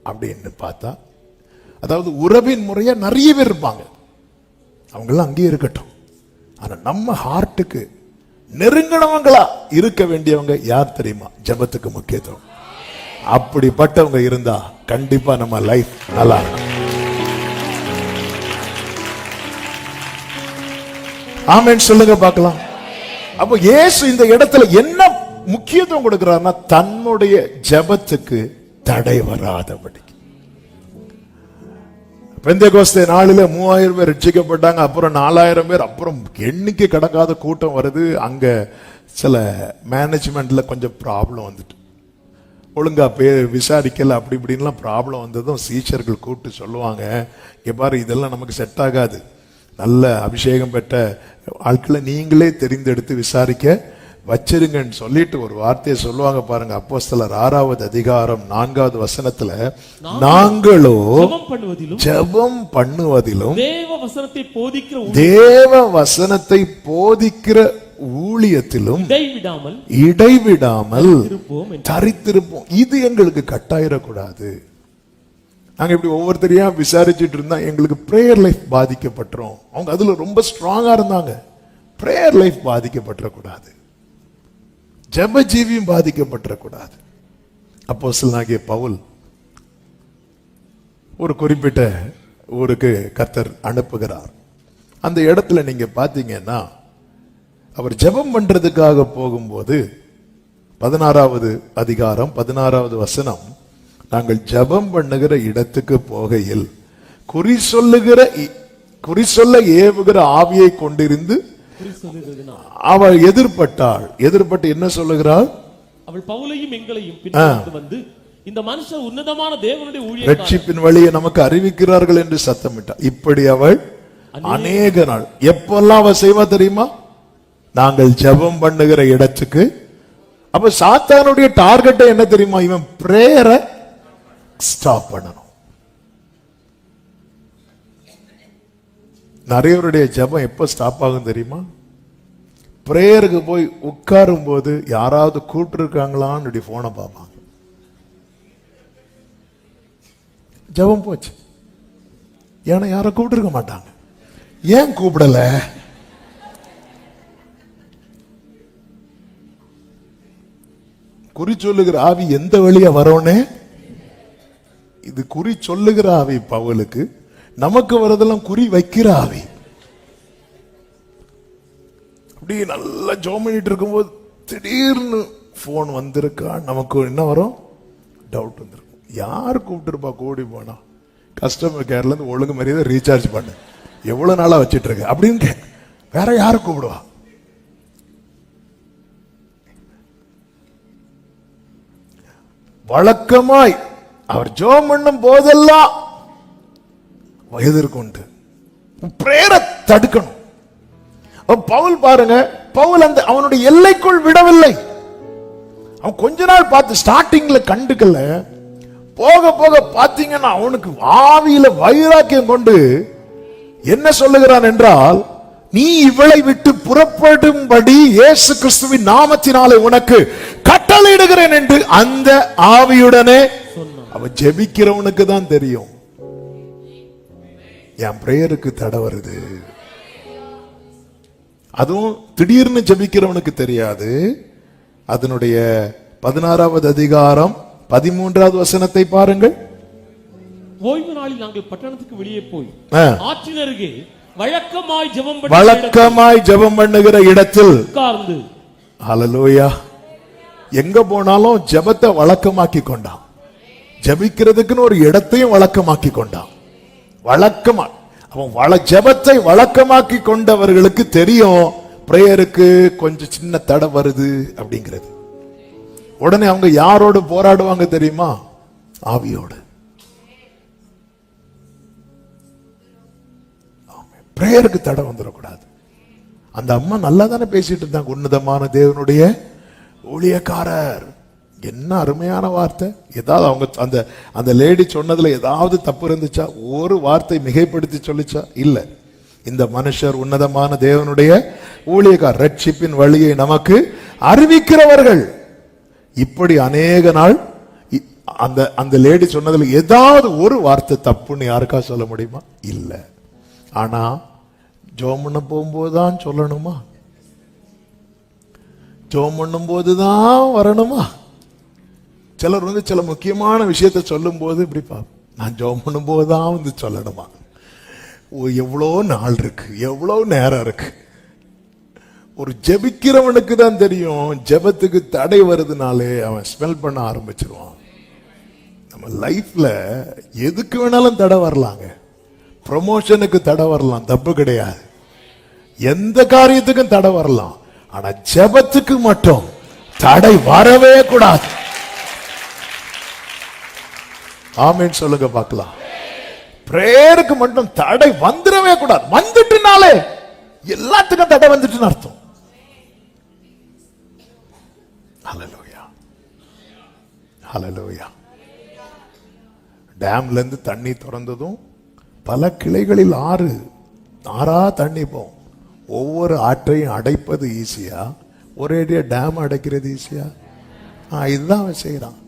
அப்படின்னு பார்த்தா, அதாவது உறவின் முறையா நிறைய பேர் இருப்பாங்க, அவங்க எல்லாம் அங்கேயே இருக்கட்டும். ஆனா நம்ம ஹார்ட்டுக்கு நெருங்கினவங்களா இருக்க வேண்டியவங்க யார் தெரியுமா? ஜெபத்துக்கு முக்கியத்துவம். அப்படிப்பட்டவங்க இருந்தா கண்டிப்பா நம்ம லைஃப் நல்லா இருக்கும். ஆமென் சொல்லுங்க பார்க்கலாம். அப்போ இயேசு இந்த இடத்துல என்ன முக்கியத்துவம் கொடுக்கிறார்னா, தன்னுடைய ஜெபத்துக்கு தடை வராதபடி. பெந்தேகோஸ்தே நாளில 3000 பேர் ரட்சிக்கப்பட்டாங்க. அப்புறம் 4000 பேர், அப்புறம் எண்ணிக்கை கடக்காத கூட்டம் வருது. அங்க சில மேனேஜ்மெண்ட்ல கொஞ்சம் ப்ராப்ளம் வந்துட்டு, ஒழுங்கா விசாரிக்கல, அப்படி இப்படின்லாம் ப்ராப்ளம் வந்ததும் சீஷர்கள் கூப்பிட்டு சொல்லுவாங்க, இங்க பாரு இதெல்லாம் நமக்கு செட் ஆகாது, நல்ல அபிஷேகம் பெற்ற ஆட்களை நீங்களே தெரிந்தெடுத்து விசாரிக்க வச்சிருங்கன்னு சொல்லிட்டு ஒரு வார்த்தையை சொல்லுவாங்க பாருங்க. அப்போஸ்தலர் 6வது அதிகாரம் 4வது வசனத்துல, நாங்களோ ஜெபம் பண்ணுவதிலும் தேவ வசனத்தை போதிக்கிற ஊழியத்திலும் இடைவிடாமல் தரித்திருப்போம். இது எங்களுக்கு கட்டாயிடக்கூடாது. நாங்க இப்படி ஒவ்வொருத்தரையா விசாரிச்சுட்டு இருந்தா எங்களுக்கு பிரேயர் லைஃப் பாதிக்கப்பட்டுரும். அவங்க அதுல ரொம்ப ஸ்ட்ராங்கா இருந்தாங்க. பிரேயர் லைஃப் பாதிக்கப்பட்டுறக்கூடாது, ஜெப ஜீவியம் பாதிக்கப்பட்டுறக்கூடாது. அப்போஸ்தலனாகிய பவுல் ஒரு குறிப்பிட்ட ஊருக்கு கர்த்தர் அனுப்புகிறார். அந்த இடத்துல நீங்க பாத்தீங்கன்னா, அவர் ஜெபம் பண்றதுக்காக போகும்போது 16வது அதிகாரம் 16வது வசனம், நாங்கள் ஜெபம் பண்ணுகிற இடத்துக்கு போகையில் குறி சொல்ல ஏவுகிற ஆவியை கொண்டிருந்து அவள் எதிர்பட்டாள். எதிர்பட்டு என்ன சொல்லுகிறாள்? அவள் பவுலையும் எங்களையும் பின்தொடர்ந்து வந்து, இந்த மனுஷன் உன்னதமான தேவனுடைய ஊழியக்காரர், ரட்சிப்பின் வழியை நமக்கு அறிவிக்கிறார்கள் என்று சத்தமிட்டாள். இப்படி அவள் அநேக நாள். எப்பெல்லாம் அவள் செய்வா தெரியுமா? நாங்கள் ஜெபம் பண்ணுகிற இடத்துக்கு. அப்ப சாத்தானுடைய டார்கெட் என்ன தெரியுமா? இவன் பிரேயரை ஸ்டாப் பண்ணணும். நிறையவருடைய ஜெபம் எப்ப ஸ்டாப் ஆகும் தெரியுமா? பிரேயருக்கு போய் உட்காரும் போது யாராவது கூப்பிட்டு இருக்காங்களான்னு போனை பார்ப்பாங்க. ஜெபம் போச்சு. ஏன்னா யாரும் கூப்பிட்டு இருக்க மாட்டாங்க. ஏன் கூப்பிடல? குறி சொல்லுகிற ஆவி எந்த வழியா வரோன்னு, இது குறி சொல்லுகிற ஆவி பவுலுக்கு, நமக்கு வரதெல்லாம் குறி வைக்கிற ஆவி. அப்படி நல்லா ஜோம் பண்ணிட்டு இருக்கும்போது திடீர்னு போன் வந்திருக்கா, நமக்கு என்ன வரும்? டவுட் வந்திருக்கும். யார் கூப்பிட்டுருப்பா? கூடி போனா கஸ்டமர் கேர்ல இருந்து ஒழுங்கு மரியாதை ரீசார்ஜ் பண்ணு, எவ்வளவு நாளா வச்சிட்டு இருக்க அப்படின்னு. வேற யாரு கூப்பிடுவா? வழக்கமாய் அவர் ஜெபம் பண்ணும் போதெல்லாம் எதிர்கொண்டு பிரேயரை தடுக்கணும். பவுல் பாருங்க, பவுல் அந்த அவனுடைய எல்லைக்குள் விடவில்லை. அவன் கொஞ்ச நாள் பார்த்து ஸ்டார்டிங்ல கண்டுக்கல, போக போக பாத்தீங்கன்னா அவனுக்கு ஆவியில வைராக்கியம் கொண்டு என்ன சொல்லுகிறான் என்றால், நீ இவளை விட்டு புறப்படும்படி இயேசு கிறிஸ்துவின் நாமத்தினாலே உனக்கு கட்டளையிடுகிறேன் என்று அந்த ஆவியுடனே. அவன் ஜெபிக்கிறவனுக்கு தான் தெரியும் என் பிரேயருக்கு தடை வருது. அதுவும் திடீர்னு ஜெபிக்கிறவனுக்கு தெரியாது. அதனுடைய 16வது அதிகாரம் 13வது வசனத்தை பாருங்கள். ஓய்வு நாளில் நாங்கள் பட்டணத்துக்கு வெளியே போய் ஆற்றின் அருகே வழக்கமாய் ஜெபம் பண்ணுகிற இடத்தில் உட்கார்ந்து. ஹல்லேலூயா. எங்க போனாலும் ஜெபத்தை வழக்கமாக்கி கொண்டான். ஜெபிக்கிறதுக்குன்னு ஒரு இடத்தையும் வழக்கமாக்கி கொண்டான். வழக்கமா அவன் ஜெபத்தை வழக்கமாக்கி கொண்டவர்களுக்கு தெரியும் பிரேயருக்கு கொஞ்சம் சின்ன தடை வருது அப்படிங்கிறது. உடனே அவங்க யாரோடு போராடுவாங்க தெரியுமா? ஆவியோடு. பிரேயருக்கு தடை வந்துடக்கூடாது. அந்த அம்மா நல்லா தானே பேசிட்டு இருந்தாங்க. உன்னதமான தேவனுடைய ஊழியக்காரர். என்ன அருமையான வார்த்தை. ஏதாவது அவங்க அந்த அந்த லேடி சொன்னதுல ஏதாவது தப்பு இருந்துச்சா? ஒரு வார்த்தை மிகைப்படுத்தி சொல்லிச்சா? இல்ல. இந்த மனுஷர் உன்னதமான தேவனுடைய ஊழியக்காரர், ரட்சிப்பின் வழியை நமக்கு அறிவிக்கிறவர்கள். இப்படி அநேக நாள் அந்த அந்த லேடி சொன்னதுல ஏதாவது ஒரு வார்த்தை தப்புன்னு யாருக்கா சொல்ல முடியுமா? இல்ல. ஆனா ஜெபம் பண்ண போகும்போதுதான் சொல்லணுமா? ஜெபம் பண்ணும் போதுதான் வரணுமா? சிலர் சில முக்கியமான விஷயத்தை சொல்லும் போது இப்படி நான் ஜெபம் பண்ணும் போதுதான் சொல்லணுமா? எவ்வளோ நாள் இருக்கு, எவ்வளவு நேரம் இருக்கு. ஒரு ஜெபிக்கிறவனுக்கு தான் தெரியும். ஜெபத்துக்கு தடை வருதுனாலே அவன் ஸ்மெல் பண்ண ஆரம்பிச்சிருவான். நம்ம லைஃப்ல எதுக்கு வேணாலும் தடை வரலாங்க. ப்ரமோஷனுக்கு தடை வரலாம், தப்பு கிடையாது. எந்த காரியத்துக்கும் தடை வரலாம். ஆனா ஜெபத்துக்கு மட்டும் தடை வரவே கூடாது. ஆமென் சொல்லுங்க பார்க்கலாம். பிரேயருக்கு மட்டும் தடை வந்துடவே கூடாது. வந்துட்டுனாலே எல்லாத்துக்கும் தடை வந்துட்டுன்னு அர்த்தம். ஹல்லேலூயா, ஹல்லேலூயா. டேம்ல இருந்து தண்ணி திறந்ததும் பல கிளைகளில் ஆறா தண்ணி போகும். ஒவ்வொரு ஆற்றையும் அடைப்பது ஈஸியா, ஒரேடியா டேம் அடைக்கிறது ஈஸியா? இதுதான் அவன் செய்யறான்.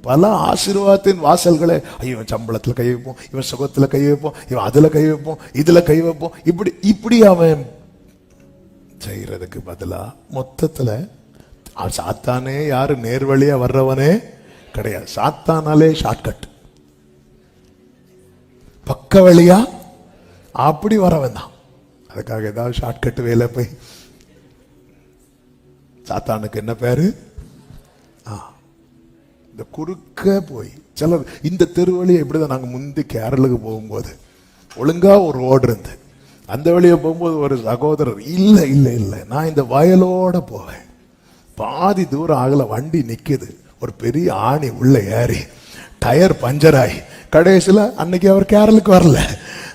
பல ஆசீர்வாதத்தின் வாசல்களை, இவன் சம்பளத்துல கை வைப்போம், இவன் சுகத்துல கை வைப்போம், இவன் அதுல கை வைப்போம், இதுல கை வைப்போம், இப்படி அவன் செய்யறதுக்கு பதிலா மொத்தத்துல சாத்தானே யாரு நேர்வழியா வர்றவனே கிடையாது. சாத்தானாலே ஷார்ட்கட், பக்க வழியா அப்படி வரவன் தான். அதுக்காக ஏதாவது ஷார்ட்கட் வேலை போய் சாத்தானுக்கு என்ன பேரு? இந்த குறுக்க போய் சிலர் இந்த தெருவழியை இப்படிதான். நாங்க முந்தி கேரளுக்கு போகும்போது ஒழுங்கா ஒரு ரோடு இருந்து அந்த வழியை போகும்போது ஒரு சகோதரர், இல்ல இல்ல இல்ல நான் இந்த வயலோட போவேன். பாதி தூரம் ஆகல, வண்டி நிக்குது, ஒரு பெரிய ஆணி உள்ள ஏறி டயர் பஞ்சர் ஆகி கடைசியில் அன்னைக்கு அவர் கேரளுக்கு வரல.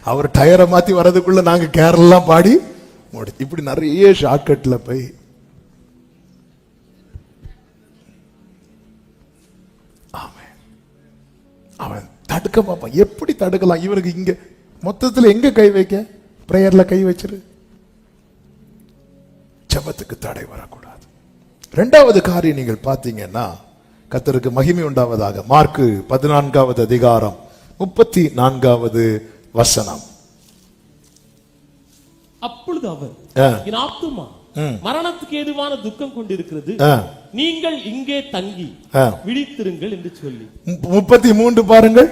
அவர் டயரை மாத்தி வர்றதுக்குள்ள நாங்க கேரளெல்லாம் பாடி முடிச்சு. இப்படி நிறைய ஷார்ட்கட்ல போய் அவன் தடுக்க பார்ப்பான். எப்படி தடுக்கலாம்? இவனுக்கு இங்க மொத்தத்தில் எங்க கை வைக்க? பிரேயர்ல கை வச்சிரு. ஜெபத்துக்கு தடை வரக்கூடாது. இரண்டாவது காரியம் நீங்கள் பார்த்தீங்கன்னா, கர்த்தருக்கு மகிமை உண்டாவதாக, மார்க்கு 14வது அதிகாரம் 34வது வசனம். அப்பொழுது அவர், என் ஆத்துமா மரணத்துக்கு ஏதுவான துக்கம் கொண்டிருக்கிறது, நீங்கள் இங்கே தங்கி விழித்திருங்கள் என்று சொல்லி. 33 பாருங்கள்.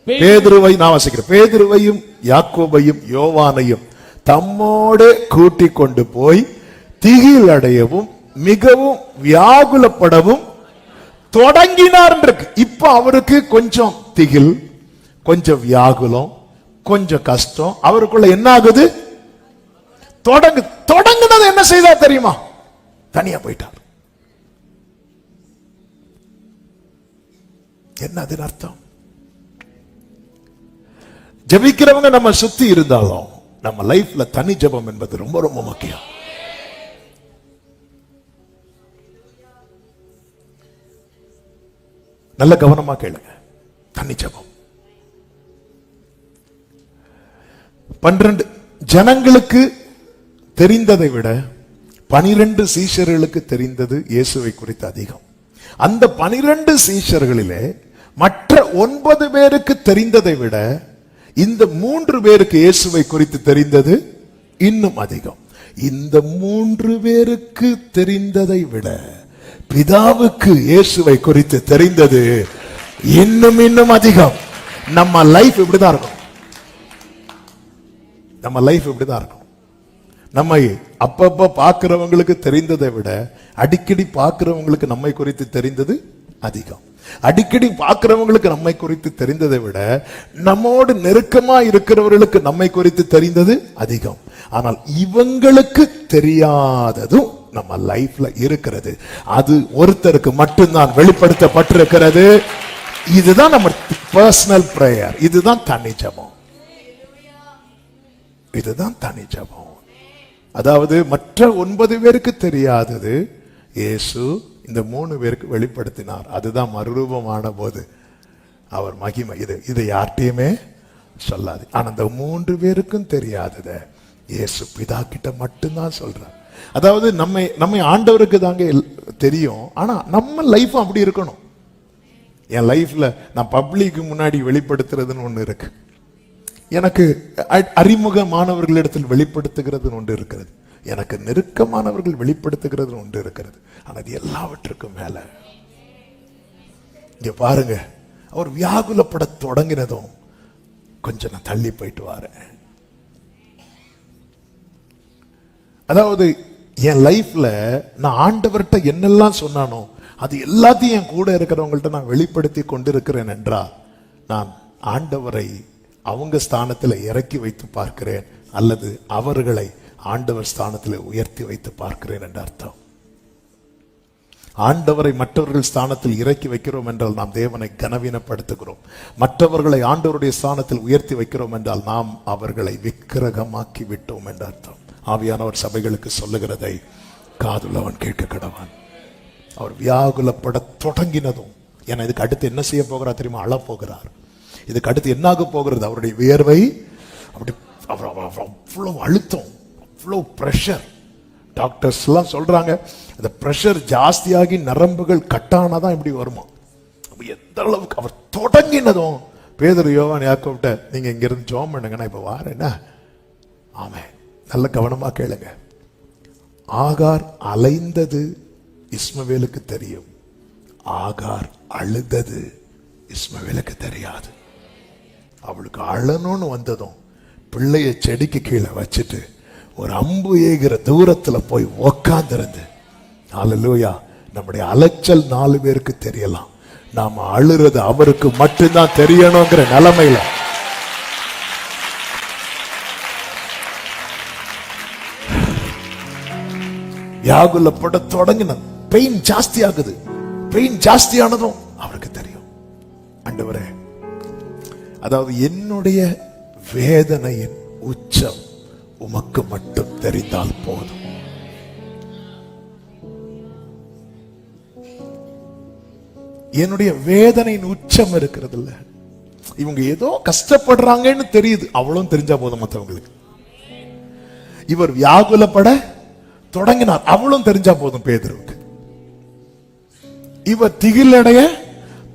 பேதுருவை நான் வாசிக்கிறேன். பேதுருவையும் யாக்கோபையும் யோவானையும் தம்மோடு கூட்டிக் கொண்டு போய் திகில் அடையவும் மிகவும் வியாகுலப்படவும் தொடங்கினார். இப்ப அவருக்கு கொஞ்சம் திகில், கொஞ்சம் வியாகுலம், கொஞ்சம் கஷ்டம். அவருக்குள்ள என்ன ஆகுது? தொடங்குனது என்ன செய்தா தெரியுமா? தனியா போயிட்டார். என்ன அதன் அர்த்தம்? ஜெபிக்கிறவங்க நம்ம சுத்தி இருந்தாலும் நம்ம லைஃப்ல தனி ஜெபம் என்பது ரொம்ப ரொம்ப முக்கியம். நல்ல கவனமா கேளுங்க. தனி ஜெபம். 12 ஜனங்களுக்கு தெரிந்ததை விட 12 சீஷர்களுக்கு தெரிந்தது இயேசுவை குறித்து அதிகம். அந்த 12 சீஷர்களிலே மற்ற 9 பேருக்கு தெரிந்ததை விட இந்த 3 பேருக்கு இயேசுவை குறித்து தெரிந்தது இன்னும் அதிகம். இந்த 3 பேருக்கு தெரிந்ததை விட பிதாவுக்கு இயேசுவை குறித்து தெரிந்தது இன்னும் அதிகம். நம்ம லைஃப் இப்படிதான் இருக்கும். நம்ம லைஃப் இப்படிதான் இருக்கும். நம்மை அப்பப்ப பார்க்கிறவங்களுக்கு தெரிந்ததை விட அடிக்கடி பார்க்கிறவங்களுக்கு நம்மை குறித்து தெரிந்தது அதிகம். அடிக்கடி பார்க்கிறவங்களுக்கு நம்மை குறித்து தெரிந்ததை விட நம்மோடு நெருக்கமா இருக்கிறவர்களுக்கு நம்மை குறித்து தெரிந்தது அதிகம். ஆனால் இவங்களுக்கு தெரியாததும் நம்ம லைஃப்ல இருக்கிறது. அது ஒருத்தருக்கு மட்டும்தான் வெளிப்படுத்தப்பட்டிருக்கிறது. இதுதான் நம்ம பர்சனல் பிரேயர். இதுதான் தனி ஜெபம். இதுதான் தனி ஜெபம். அதாவது மற்ற 9 பேருக்கு தெரியாதது இயேசு இந்த 3 பேருக்கு வெளிப்படுத்தினார். அதுதான் மறுரூபமான போது அவர் மகிமை. இதை யார்ட்டையுமே சொல்லாது. ஆனா அந்த 3 பேருக்கும் தெரியாதத இயேசு பிதா கிட்ட மட்டும்தான் சொல்றார். அதாவது நம்மை ஆண்டவருக்கு தாங்க தெரியும். ஆனா நம்ம லைஃப் அப்படி இருக்கணும். என் லைஃப்ல நான் பப்ளிக்கு முன்னாடி வெளிப்படுத்துறதுன்னு ஒண்ணு இருக்கு. எனக்கு அறிமுகமானவர்களிடத்தில் வெளிப்படுத்துகிறது ஒன்று இருக்கிறது. எனக்கு நெருக்கமானவர்கள் வெளிப்படுத்துகிறது ஒன்று இருக்கிறது. ஆனால் அது எல்லாவற்றுக்கும் மேல இங்க பாருங்க, அவர் வியாகுலப்பட தொடங்கினதும் கொஞ்சம் நான் தள்ளி போயிட்டு வரேன். அதாவது என் லைஃப்ல நான் ஆண்டவர்கிட்ட என்னெல்லாம் சொன்னானோ அது எல்லாத்தையும் என் கூட இருக்கிறவங்கள்ட்ட நான் வெளிப்படுத்தி கொண்டிருக்கிறேன் என்றால் நான் ஆண்டவரை அவங்க ஸ்தானத்தில் இறக்கி வைத்து பார்க்கிறேன் அல்லது அவர்களை ஆண்டவர் ஸ்தானத்தில் உயர்த்தி வைத்து பார்க்கிறேன் என்ற அர்த்தம். ஆண்டவரை மற்றவர்கள் ஸ்தானத்தில் இறக்கி வைக்கிறோம் என்றால் நாம் தேவனை கனவீனப்படுத்துகிறோம். மற்றவர்களை ஆண்டவருடைய ஸ்தானத்தில் உயர்த்தி வைக்கிறோம் என்றால் நாம் அவர்களை விக்கிரகமாக்கி விட்டோம் என்ற அர்த்தம். ஆவியானவர் சபைகளுக்கு சொல்லுகிறதை காதுள்ளவன் கேட்க கடவான். அவர் வியாகுலப்பட தொடங்கினதும் ஏன்னா இதுக்கு அடுத்து என்ன செய்ய போகிறார் தெரியுமா? அழ போகிறார். இதுக்கு அடுத்து என்ன ஆக போகிறது? அவருடைய வியர்வை அப்படி அவ்வளவு அழுத்தம், அவ்வளவு பிரஷர். டாக்டர்ஸ் எல்லாம் சொல்றாங்க அந்த பிரஷர் ஜாஸ்தியாகி நரம்புகள் கட்டானதான் இப்படி வருமா. எந்த அளவுக்கு அவர் தொடங்கினதும் பேதுரு யோவான் யாக்கோபிட்ட நீங்க இங்க இருந்து ஜெபம் பண்ணுங்க, நான் இப்ப வாரேன்னா. ஆமே, நல்ல கவனமா கேளுங்க. ஆகார் அலைந்தது இஸ்மவேலுக்கு தெரியும். ஆகார் அழுதது இஸ்மவேலுக்கு தெரியாது. அவளுக்கு அழணும்னு வந்ததும் பிள்ளைய செடிக்கு கீழே வச்சுட்டு ஒரு அம்பு ஏகிற தூரத்துல போய் உக்காந்திருந்து, ஹல்லேலூயா, நம்முடைய அலைச்சல் 4 பேருக்கு தெரியலாம், நாம அழுறது அவருக்கு மட்டும்தான் தெரியணுங்கிற நிலைமையில வியாகுலப்பட தொடங்கின. பெயின் ஜாஸ்தி ஆகுது. பெயின் ஜாஸ்தியானதும் அவருக்கு தெரியும், ஆண்டவரே, அதாவது என்னுடைய வேதனையின் உச்சம் உமக்கு மட்டும் தெரிந்தால் போதும். என்னுடைய வேதனையின் உச்சம் இருக்கிறது இல்ல, இவங்க ஏதோ கஷ்டப்படுறாங்கன்னு தெரியுது, அவ்வளவு தெரிஞ்சா போதும் மற்றவங்களுக்கு. இவர் வியாகுலப்பட தொடங்கினார், அவ்வளவு தெரிஞ்சா போதும் பேதுருவுக்கு. இவர் திகிலடைய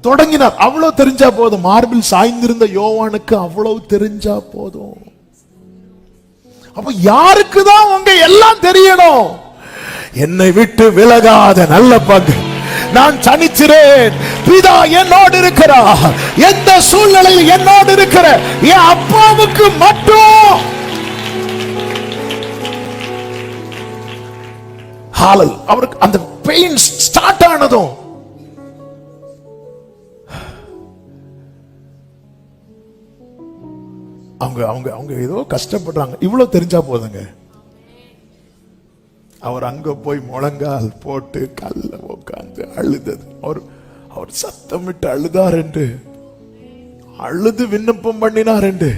தொடங்கினார், அவ்வளவு தெரிஞ்சா போதும். மார்பில் சாய்ந்திருந்த யோவானுக்கு அவ்வளவு தெரிஞ்சா போதும். அப்ப யாருக்குதான் உங்க எல்லாம் தெரியணும்? என்னை விட்டு விலகாத நல்ல பங்கு, நான் தனிச்சிறேன், பிதா என்னோடு இருக்கிறார், எந்த சூழ்நிலையில் என்னோடு இருக்கிற என் அப்பாவுக்கு மட்டும் அவருக்கு அந்த பெயின் ஸ்டார்ட் ஆனதும் அவங்க அவங்க அவங்க ஏதோ கஷ்டப்படுறாங்க, இவ்வளவு தெரிஞ்சா போதுங்க. அவர் அங்க போய் முழங்கால் போட்டு கல்ல உட்கார்ந்து அழுதது, அவர் சத்தமிட்டு அழுதார் என்று, அழுது விண்ணப்பம் பண்ணினார் என்று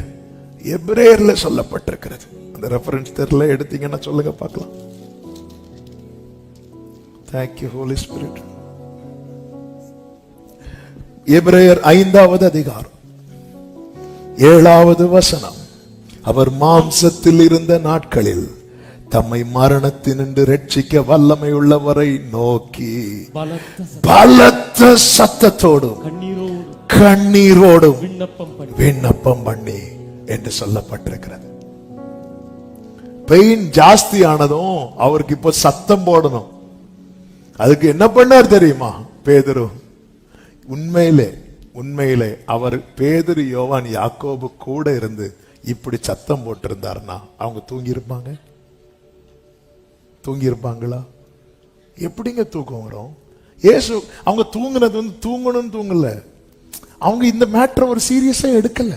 எபிரேயர்ல சொல்லப்பட்டிருக்கிறது. அந்த ரெஃபரன்ஸ் தெரியல, எடுத்தீங்கன்னா சொல்லுங்க பார்க்கலாம். Thank you Holy Spirit. எபிரேயர் 5வது அதிகாரம் 7வது வசனம். அவர் மாம்சத்தில் இருந்த நாட்களில் தம்மை மரணத்தினின்று ரட்சிக்க வல்லமை உள்ளவரை நோக்கி பலத்த சத்தத்தோடும் கண்ணீரோடும் விண்ணப்பம் பண்ணி என்று சொல்லப்பட்டிருக்கிறது. பெயின் ஜாஸ்தி ஆனதும் அவருக்கு இப்போ சத்தம் போடணும். அதுக்கு என்ன பண்ணார் தெரியுமா பேதுரு? உண்மையிலே அவர் பேதுரு, யோவான், யாக்கோபு கூட இருந்து இப்படி சத்தம் போட்டிருந்தாருன்னா அவங்க தூங்கியிருப்பாங்களா? எப்படிங்க தூக்கம் வரும்? இயேசு அவங்க தூங்குனது தூங்கணும்னு தூங்கல, அவங்க இந்த மேட்டர் ஒரு சீரியஸா எடுக்கல,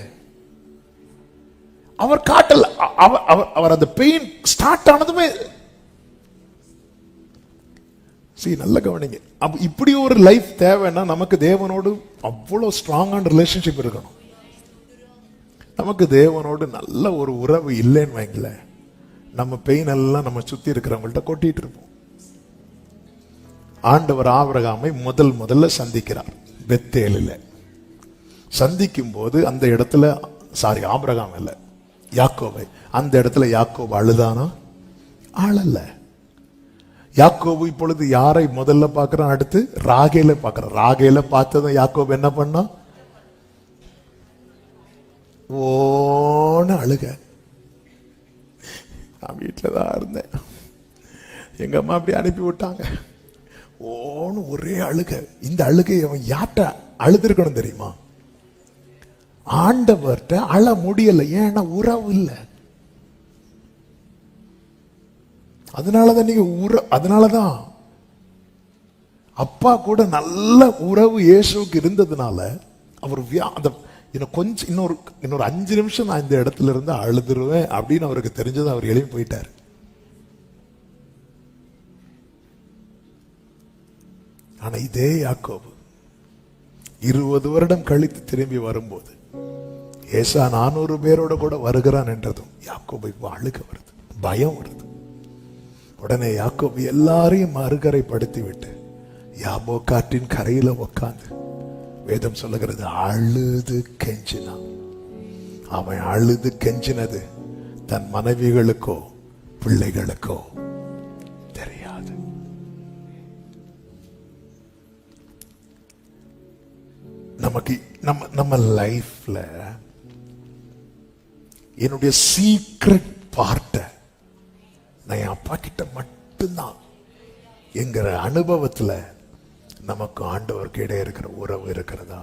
அவர் காட்டல. அவர் அந்த பெயின் ஸ்டார்ட் ஆனதுமே நல்ல கவனிங்க. இப்படி ஒரு லைஃப் தேவைன்னா நமக்கு தேவனோடு அவ்வளவு ஸ்ட்ராங்கான ரிலேஷன்ஷிப் இருக்கணும். நமக்கு தேவனோடு நல்ல ஒரு உறவு இல்லைன்னு வைங்கள, நம்ம பெயின் எல்லாம் நம்ம சுத்தி இருக்கிறவங்கள்ட்ட கொட்டிட்டு இருப்போம். ஆண்டவர் ஆபிரகாமை முதல்ல சந்திக்கிறார் பெத்தேலில். சந்திக்கும் போது அந்த இடத்துல ஆபிரகாம் இல்ல, யாக்கோபை, அந்த இடத்துல யாக்கோபு அழுதானா? அழல. யாக்கோபு இப்பொழுது யாரை முதல்ல பார்க்கிறான்? அடுத்து ராகேல பார்க்கிறான். ராகேல பார்த்ததும் யாக்கோபு என்ன பண்ணா? ஓன்னு அழுக. நான் வீட்டில்தான் இருந்தேன், எங்க அம்மா அப்படி அனுப்பி விட்டாங்க, ஓன்னு ஒரே அழுக. இந்த அழுகை அவன் யார்ட்ட அழுதுருக்கணும் தெரியுமா? ஆண்டவர்கிட்ட அழ முடியல, ஏன்னா உறவு இல்லை. அதனாலதான் அப்பா கூட நல்ல உறவு இயேசுவுக்கு இருந்ததுனால அவர் கொஞ்சம் இன்னொரு 5 நிமிஷம் நான் இந்த இடத்துல இருந்து அழுதுருவேன் அப்படின்னு அவருக்கு தெரிஞ்சது. அவர் எழுப்பி போயிட்டார். ஆனா இதே யாக்கோபு 20 வருடம் கழித்து திரும்பி வரும்போது ஏசா 400 பேரோட கூட வருகிறான் என்றதும் யாக்கோபு அழுக வருது, பயம் வருது. உடனே யாக்கோபு எல்லாரையும் மறுகரைப்படுத்தி விட்டு யாபோக்காற்றின் கரையில உட்கார்ந்து, வேதம் சொல்லுகிறது, அழுது கெஞ்சினான். அவன் அழுது கெஞ்சினது தன் மனைவிகளுக்கோ பிள்ளைகளுக்கோ தெரியாது. நமக்கு நம்ம லைஃப்ல என்னுடைய சீக்ரெட் பார்ட்ட நான் என் அப்பா கிட்ட மட்டும்தான் என்கிற அனுபவத்துல நமக்கு ஆண்டவருக்கு இடையே இருக்கிற உறவு இருக்கிறதா?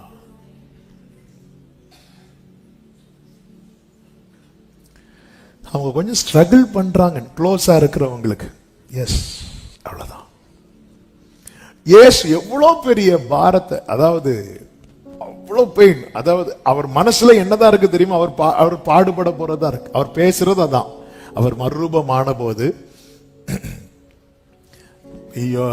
அவங்க கொஞ்சம் ஸ்ட்ரகிள் பண்றாங்க க்ளோஸா இருக்கிறவங்களுக்கு. எஸ், அவ்வளவுதான். இயேசு எவ்வளவு பெரிய பாரத்தை, அதாவது அவ்வளவு பெயின், அதாவது அவர் மனசுல என்னதான் இருக்கு தெரியுமா? அவர் பாடுபட போறதா இருக்கு. அவர் பேசுறது அதான். அவர் மறுரூபமான போது ஐயோ,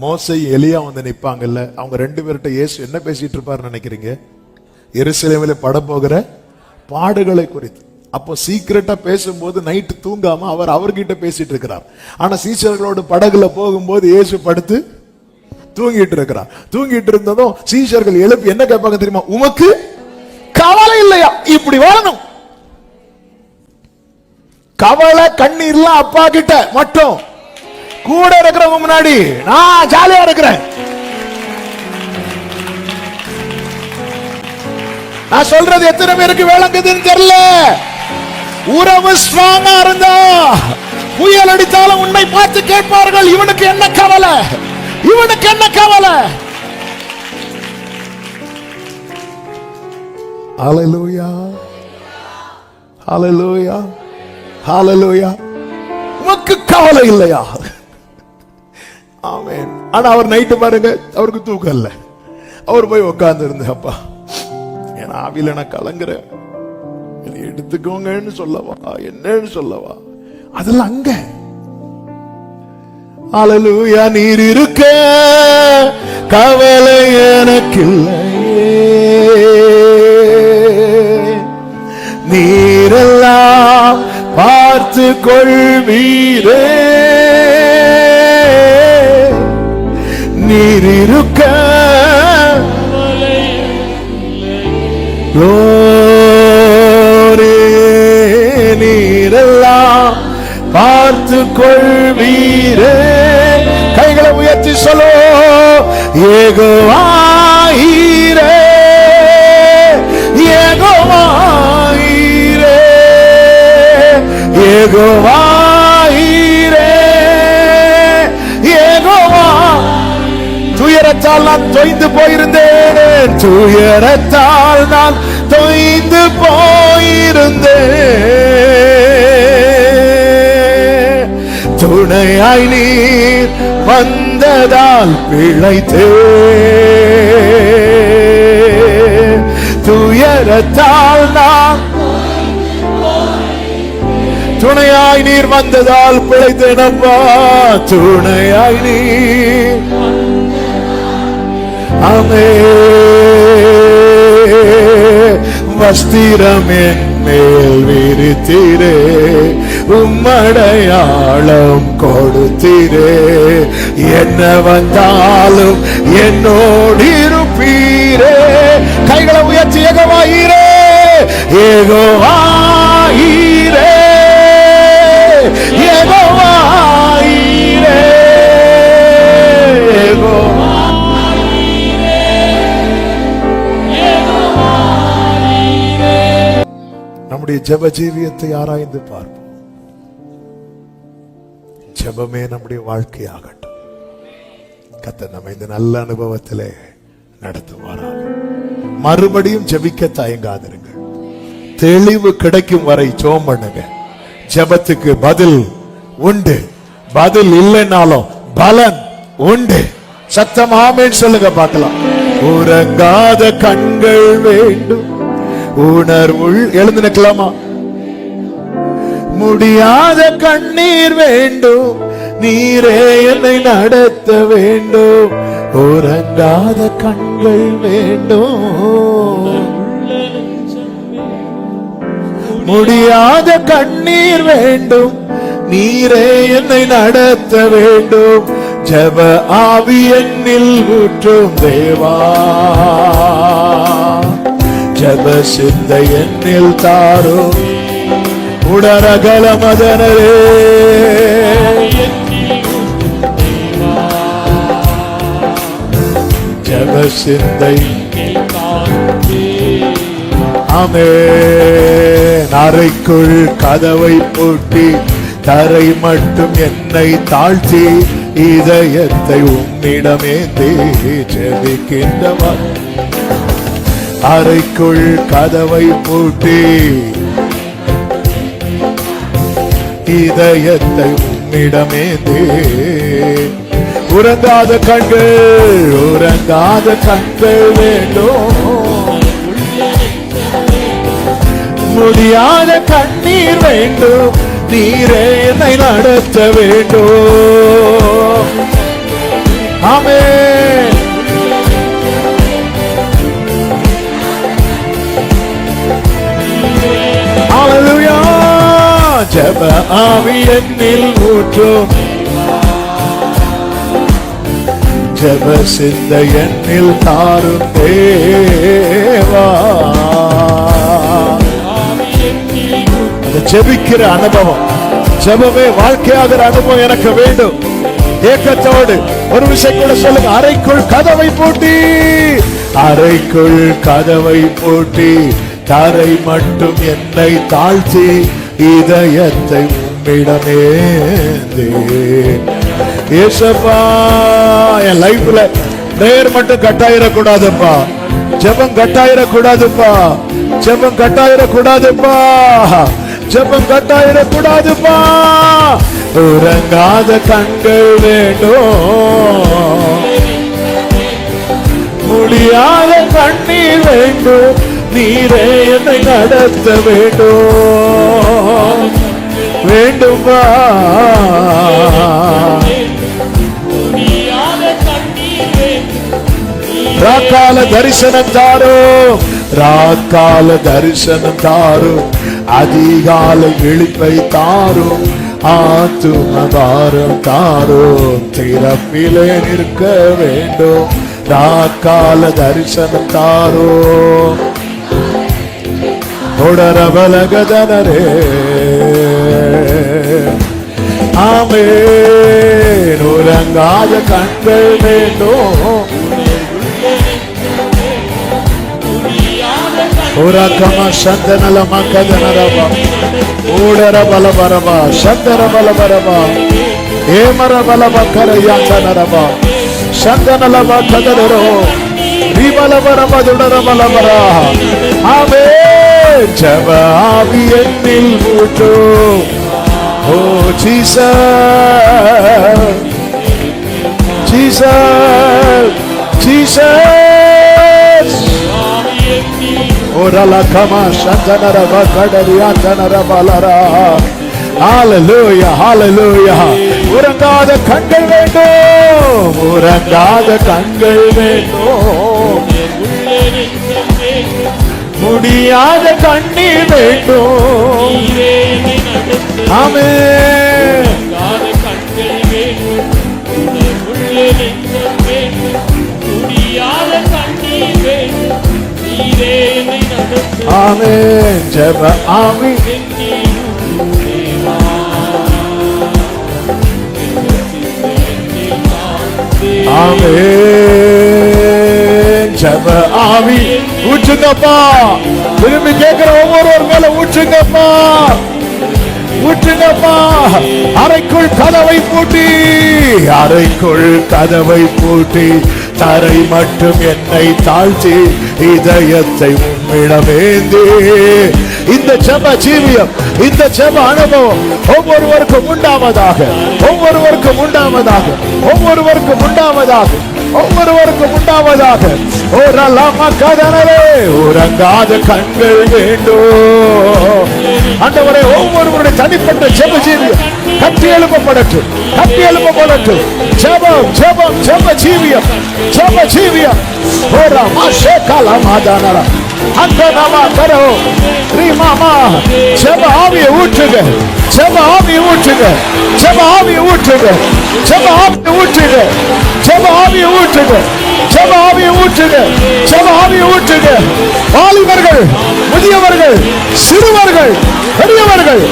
மோசே எலியா வந்து நிப்பாங்கல்ல, அவங்க 2 பேர்கிட்ட இயேசு என்ன பேசிட்டு இருப்பாரு நினைக்கிறீங்க? எருசலேமிலே பட போகிற பாடுகளை குறித்து. அப்போ சீக்கிரட்டா பேசும்போது நைட்டு தூங்காம அவர்கிட்ட பேசிட்டு இருக்கிறார். ஆனா சீஷர்களோடு படகுல போகும்போது இயேசு படுத்து தூங்கிட்டு இருக்கிறார். தூங்கிட்டு இருந்ததும் சீஷர்கள் எழுப்பி என்ன கேட்பாங்க தெரியுமா? உமக்கு கவலை இல்லையா? இப்படி வாழணும். கவலை கண்ணீர்லாம் அப்பா கிட்ட மட்டும், கூட இருக்கிறவங்க முன்னாடி நான் ஜாலியா இருக்கிறேன். நான் சொல்றது எத்தனை பேருக்கு விளங்குதுன்னு தெரியல. உறவு ஸ்ட்ராங்கா இருந்தா புயல் அடித்தாலும் உன்னை பார்த்து கேட்பார்கள், இவனுக்கு என்ன கவலை, இவனுக்கு என்ன கவலை. ஹல்லேலூயா, ஹல்லேலூயா, ஹல்லேலூயா. உனக்கு கவலை இல்லையா? ஆமென். ஆனா அவர் நைட்டு பாருங்க, அவருக்கு தூக்கம் இல்ல. அவர் போய் உட்கார்ந்து இருந்து, அப்பா என் ஆவியில நான் கலங்குறேன், எடுத்துக்கோங்கன்னு சொல்லவா, என்னன்னு சொல்லவா, அதெல்லாம் அங்க. ஹல்லேலூயா. நீர் இருக்க கவலை எனக்கில்லையே, நீரெல்லாம் பார்த்து கொள்வீரே, நீர் இருக்க நீரெல்லாம் பார்த்து கொள்வீரே. கைகளை உயர்த்தி சொல்லோ, யெகோவாயீரே, யெகோவாயீரே, யெகோவாயீரே, யெகோவா. துயரத்தால் நான் தொய்ந்து போயிருந்தேன், துயரத்தால் நான் தொய்ந்து போயிருந்தேன், துணையாய் நீர் வந்ததால் பிழைத்தேன், துயரத்தால் நான் துணையாய் நீர் வந்ததால் பிழைத்தேனப்பா, துணையாய் நீர். வஸ்திரம் என் மேல் விரித்தீரே, உம்மடையாளம் கொடுத்தீரே, என்ன வந்தாலும் என்னோடு இருப்பீரே. கைகளை உயர்த்தி யெகோவாயீரே, யெகோவாயீரே, யெகோவாயீரே, யெகோவா. நம்முடைய ஜெப ஜீவியத்தை ஆராய்ந்து பார்ப்போம். ஜெபமே நம்முடைய வாழ்க்கையாகட்டும். கர்த்தர் நம்ம இந்த நல்ல அனுபவத்திலே நடத்துவாராக. மறுபடியும் ஜெபிக்க தயங்காதிருங்கள். தெளிவு கிடைக்கும் வரை ஜெபம் பண்ணுங்க. ஜெபத்துக்கு பதில் உண்டு, பதில் இல்லைனாலும் பலன் உண்டு. சத்தம் ஆமென் சொல்லுங்க பார்க்கலாம். உறங்காத கண்கள் வேண்டும், உணர்வுள் எழுந்து நிற்கலாமா, முடியாத கண்ணீர் வேண்டும், நீரே என்னை நடத்த வேண்டும், உறங்காத கண்கள் வேண்டும், முடியாத கண்ணீர் வேண்டும், நீரே என்னை நடத்த வேண்டும், ஜெப ஆவி என்னில் ஊற்றும் தேவா, ஜெப சிந்தை என்னில் தாரும், உடரகல மதனரே, ஜெப சிந்தை. ஆமென். அறைக்குள் கதவை பூட்டி தரை மட்டும் என்னை தாழ்த்தி இதயத்தை உம்மிடமேந்தி ஜெபிக்கின்றவர். அறைக்குள் கதவை பூட்டி இதயத்தை உம்மிடமேந்தி, உறங்காத கண்கள், உறங்காத கண்கள் வேண்டும், முடியாத கண்ணீர் வேண்டும், நீரே என்னை நடத்த வேண்டும். ஆமென். ஹல்லேலூயா. ஜெப ஆவி என்னில் ஊற்றும், ஜெப சிந்தை என்னில் தாரும் தேவா. ஜெபிக்கிற அனுபவம், ஜெபமே வாழ்க்கையாகிற அனுபவம் எனக்கு வேண்டும். ஏக்கத்தோடு ஒரு விஷயம் கூட சொல்லுங்க. அறைக்குள் கதவை பூட்டி, அறைக்குள் கதவை பூட்டி தரை மட்டும் என்னை தாழ்த்தி இதயத்தை உம்மிடமேந்தே. ஏசப்பா, என் லைஃப்ல பிரேயர் மட்டும் கட்டாயிரக்கூடாதுப்பா, ஜெபம் கட்டாயிரக்கூடாதுப்பா, ஜெபம் கட்டாயிரக்கூடாதுப்பா, ஜெபம் கட்டாயிரக்கூடாதுப்பா. உறங்காத கண்கள் வேண்டும், முடியாத கண்ணீர் வேண்டும், நீரே என்னை நடத்த வேண்டும், வேண்டுமா. ராக்கால தரிசனம் தாரும், ராக்கால தரிசனம் தாரும், அதிகாலை விழிப்பை தாரும், ஆத்துமபாரம் தாரும், திறப்பிலே நிற்க வேண்டும், ராக்கால தரிசனம் தாரும். உடரபலகதனரே ஆமென். உறங்காத கண்கள் வேண்டும், உறக்கம சந்தனல மக்கதனரபா, ஊடர பலபரபா, சந்தர பலபரபா, ஏமர பலபக்கரையாத்தனரபா, சந்தனல மக்கதனரோ, ரிபலபரபா, துடர பலபரா. ஆமென். ஜெப ஆவி என்னில் ஊற்றும். ஓ ஜீசஸ், ஜீசஸ், ஜீசஸ். ஓரல கமா சந்தனர பக்கடரியா தனர பலரா. ஹalleluya, ஹalleluya. உறங்காத கண்கள் வேண்டும், உறங்காத கண்கள் வேண்டும், முடியாத கண்ணீர் வேண்டும். ஆமென். ஆமென். ஜெப ஆவி ஆமென். ஜெப ஆவி ஊற்றுங்கப்பா. விரும்பி கேட்கிற ஒவ்வொருவர் மேல ஊற்றுங்கப்பா, ஊற்றுங்கப்பா. அறைக்குள் கதவை பூட்டி, அறைக்குள் கதவை பூட்டி, தரை மட்டும் என்னை தாழ்த்தி, இதயத்தை உம்மிடமேந்தி. இந்த ஜெப ஜீவியம், இந்த ஜெப அனுபவம் ஒவ்வொருவருக்கும் உண்டாவதாக, ஒவ்வொருவருக்கும் உண்டாவதாக, ஒவ்வொருவருக்கும் உண்டாவதாக, ஒவ்வொருவருக்கும் உண்டாவதாக. உறங்காத கண்கள் வேண்டும். ஆண்டவரே, ஒவ்வொருவருடைய தனிப்பட்ட ஜெப ஜீவியம் கட்டி எழுப்பப்படட்டும், கட்டி எழுப்பப்படட்டும். ஜெபம், ஜெபம், ஜெப ஜீவியம், ஜெப ஜீவியம். ஓரா மாஷே காலா மாதானரா அந்தனமா கரோ ரீமாமா. ஜெப ஆவியை ஊற்றுங்க, ஜெப ஆவியை ஊற்றுங்க, ஜெப ஆவியை ஊற்றுங்க, ஜெப ஆவியை ஊற்றுங்க, ஜெப ஆவியை ஊற்றுங்க, ஜெப ஆவியை ஊற்றுங்க, ஜெப ஆவியை ஊற்றுங்க. வாலிபர்கள், முதியவர்கள், சிறுவர்கள், பெரியவர்கள்,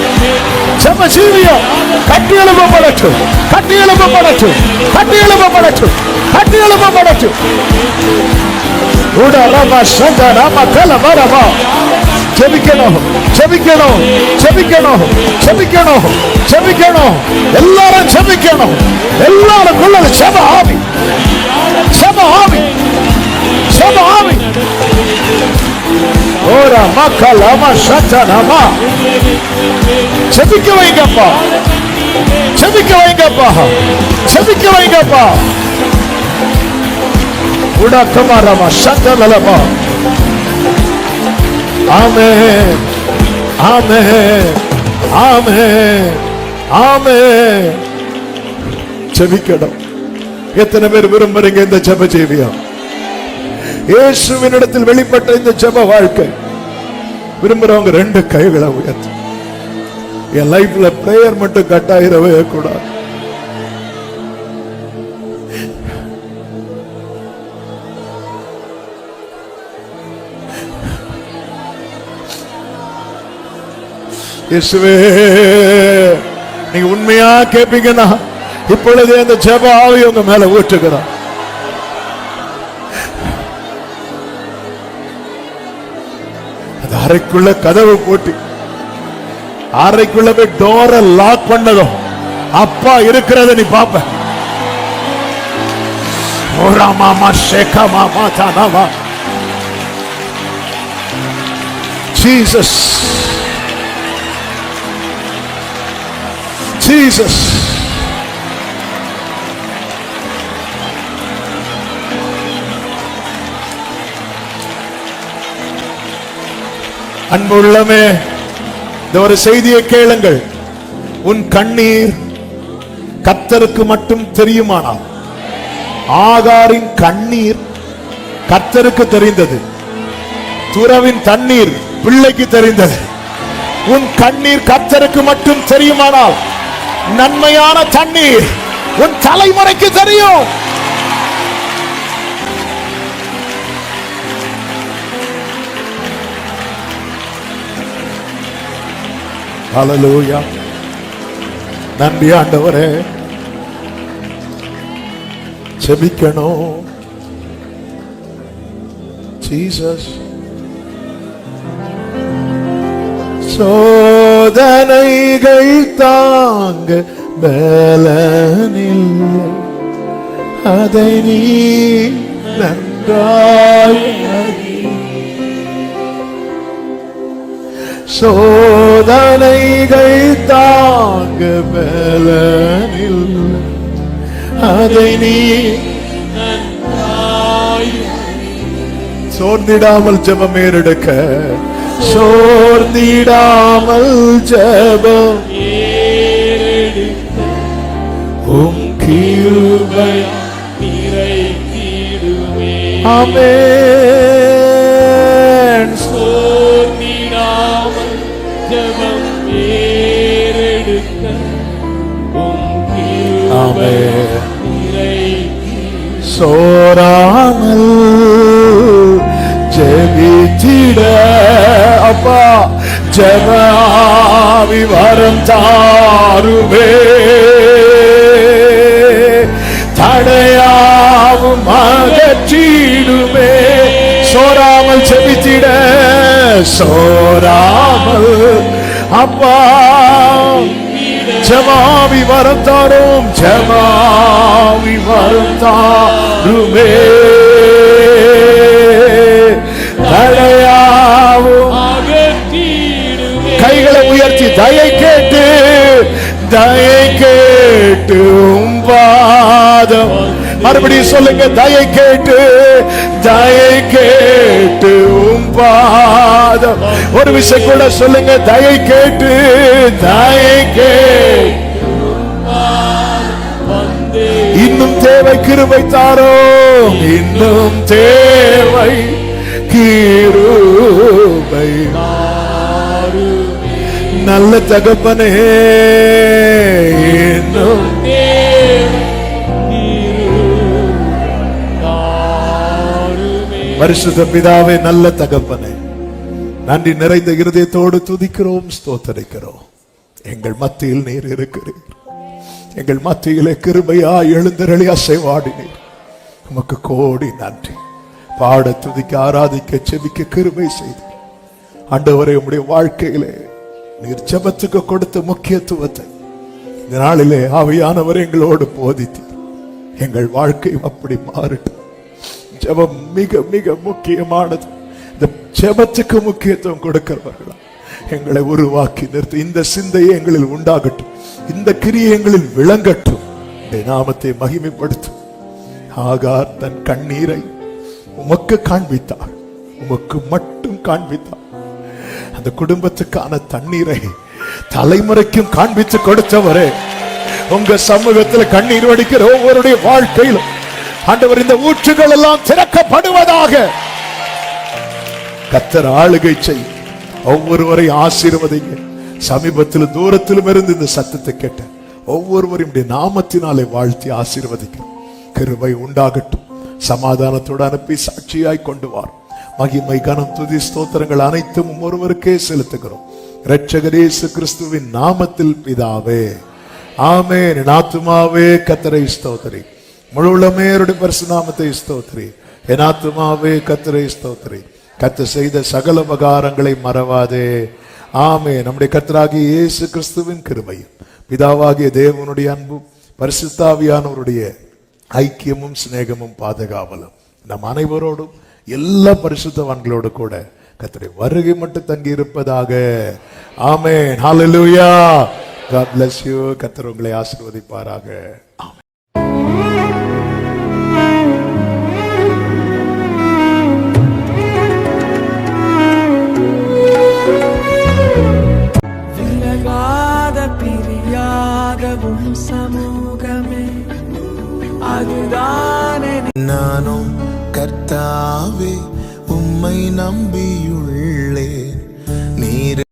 ஜெப ஜீவியம் கட்டி எழுப்பப்படட்டும், கட்டி எழுப்பப்படட்டும், கட்டி எழுப்பப்படட்டும், கட்டி எழுப்பப்படட்டும். உடரமா சந்தரமா கலவரமா. ஜெபிக்கணும், ஜெபிக்கணும், ஜெபிக்கணும், ஜெபிக்கணும், ஜெபிக்கணும். எல்லாரும் ஜெபிக்கணும், எல்லாருக்குள்ள ஜெப ஆவி, ஜெப ஆவி, ஜெப ஆவி. ஓரா மக்களமா சந்தரமா. ஜெபிக்க வைங்கப்பா, ஜெபிக்க வைங்கப்பா, ஜெபிக்க வைங்கப்பா. உடக்கமரமா சந்தலமா. ஆமென், ஆமென், ஆமென், ஆமென். ஜெபிக்கணும். எத்தனை பேர் விரும்புறீங்க இந்த ஜெப ஜீவியம்? இயேசுவினிடத்தில் வெளிப்பட்ட இந்த ஜெப வாழ்க்கை விரும்புறவங்க ரெண்டு கைகளை உயர்த்து. என் லைஃப்ல பிரேயர் மட்டும் கட்டாயிரவே கூடாது. இயேசுவே, நீங்க உண்மையா கேட்பீங்கன்னா இப்பொழுதே அந்த ஜெப ஆவி உங்க மேல ஊற்றுகிறார். அந்த அறைக்குள்ள கதவு போட்டு அறைக்குள்ள போய் டோரை லாக் பண்ணதும் அப்பா இருக்கிறத நீ பாப்ப. மாமா ஷேகா மாமா தானவா ஜீசஸ் ஜீசஸ். அன்புள்ளமே, இந்த ஒரு செய்தியை கேளுங்கள். உன் கண்ணீர் கர்த்தருக்கு மட்டும் தெரியுமானால், ஆகாரின் கண்ணீர் கர்த்தருக்கு தெரிந்தது, துறவின் தண்ணீர் பிள்ளைக்கு தெரிந்தது. உன் கண்ணீர் கர்த்தருக்கு மட்டும் தெரியுமானால், நன்மையான தண்ணீர் உன் தலைமுறைக்கு தெரியும். ஹல்லேலூயா. நன்றி ஆண்டவரே. ஜெபிக்கணும். ஜீசஸ். சோதனைகள் தாங்க பலனில்லை, அதை நீ நன்றாய் அறி. சோதனைகள் தாங்க பலனில்லை, அதை நீ நன்றாய் அறி. சோர்ந்திடாமல் ஜெபம் ஏறெடுக்க, சோர்ந்திடாமல் ஜெபம் ஏறெடுக்க, உம் கிருபை நிறைந்திடுமே. ஆமென். சோர்ந்திடாமல் ஜெபம் ஏறெடுக்க, உம் கிருபை நிறைந்திடுமே. சோராமல் ஜெபித்திட அப்பா ஜெபஆவி வரம் தாருமே, தடையாவும் அகற்றிடுமே. சோராமல் ஜெபித்திட, சோராமல் அப்பா ஜெபஆவி வரம் தாரும், ஜெபஆவி வரம் தாருமே. கைகளை உயர்த்தி தயை கேட்டு, தயை கேட்டு உம் பாதம். மறுபடியும் சொல்லுங்க, தயை கேட்டு, தயை கேட்டு உம் பாதம். ஒரு விஷயம் கூட சொல்லுங்க, தயை கேட்டு, தயை கேட்டு. இன்னும் தேவை கிருபை தாரும், இன்னும் தேவை கிருபை. நல்ல தகப்பனே, இன்னும் பரிசுத்த பிதாவே, நல்ல தகப்பனே, நன்றி நிறைந்த இருதயத்தோடு துதிக்கிறோம், ஸ்தோத்தரிக்கிறோம். எங்கள் மத்தியில் நீர் இருக்கிறீர். எங்கள் மத்தியிலே கிருபையா எழுந்தருளி அசைவாடினீர். உமக்கு கோடி நன்றி. பாட, துதிக்க, ஆராதிக்க, செபிக்க கிருபை செய்து ஆண்டவரே, உம்முடைய வாழ்க்கையிலே நீர் ஜெபத்துக்கு கொடுத்த முக்கியத்துவத்தை இந்த நாளிலே ஆவியானவர் எங்களோடு போதித்தீர். எங்கள் வாழ்க்கை அப்படி மாறட்டும். ஜெபம் மிக மிக முக்கியமானது. இந்த ஜெபத்துக்கு முக்கியத்துவம் கொடுக்கிறவர்களா எங்களை உருவாக்கி நிறுத்தி, இந்த சிந்தையை எங்களில் உண்டாகட்டும், இந்த கிரியை எங்களில் விளங்கட்டும். நாமத்தை மகிமைப்படுத்தும். ஆகார் தன் கண்ணீரை உமக்கு காண்பித்தார், உமக்கு மட்டும் காண்பித்தார். அந்த குடும்பத்துக்கான தண்ணீரை தலைமுறைக்கும் காண்பித்து கொடுத்தவரே, உங்க சமூகத்தில் கண்ணீர் வடிக்கிற ஒவ்வொருடைய வாழ்க்கையிலும் ஆண்டவர் இந்த ஊற்றுகள் எல்லாம் திறக்கப்படுவதாக. கர்த்தர் ஆளுகை செய், ஒவ்வொருவரை ஆசீர்வதிங்க. சமீபத்திலும் தூரத்திலும் இருந்து இந்த சத்தத்தை கேட்ட ஒவ்வொருவரையும் நாமத்தினாலே வாழ்த்தி ஆசீர்வதிக்கிறோம். கிருபை உண்டாகட்டும். சமாதானத்தோடு அனுப்பி சாட்சியாய் கொண்டு வார். மகிமை, கனம், துதி, ஸ்தோத்திரங்கள் அனைத்தும் ஒருவருக்கே செலுத்துகிறோம். இரட்சகர் இயேசு கிறிஸ்துவின் நாமத்தில் பிதாவே, ஆமென். என் ஆத்துமாவே கர்த்தரை ஸ்தோத்திரி, முழு உள்ளமே அவருடைய பரிசுநாமத்தை ஸ்தோத்திரி. என் ஆத்துமாவே கர்த்தரை ஸ்தோத்திரி. கர்த்தர் செய்த சகல உபகாரங்களை மறவாதே. ஆமே. நம்முடைய கர்த்தராகிய இயேசு கிறிஸ்துவின் கிருபையும் பிதாவாகிய தேவனுடைய அன்பும் பரிசுத்தாவியானவருடைய ஐக்கியமும் சிநேகமும் பாதுகாவலும் நம் அனைவரோடும் எல்லா பரிசுத்தவான்களோடு கூட கர்த்தருடைய வருகை மட்டும் தங்கி இருப்பதாக. ஆமென். ஹalleluya. God bless you. கர்த்தர் உங்களை ஆசீர்வதிப்பாராக. ஆமென். விலகாத பிரியாதவும் சமூகமே அதுதானே. நானும் கர்த்தாவே உம்மை நம்பியுள்ளேன்.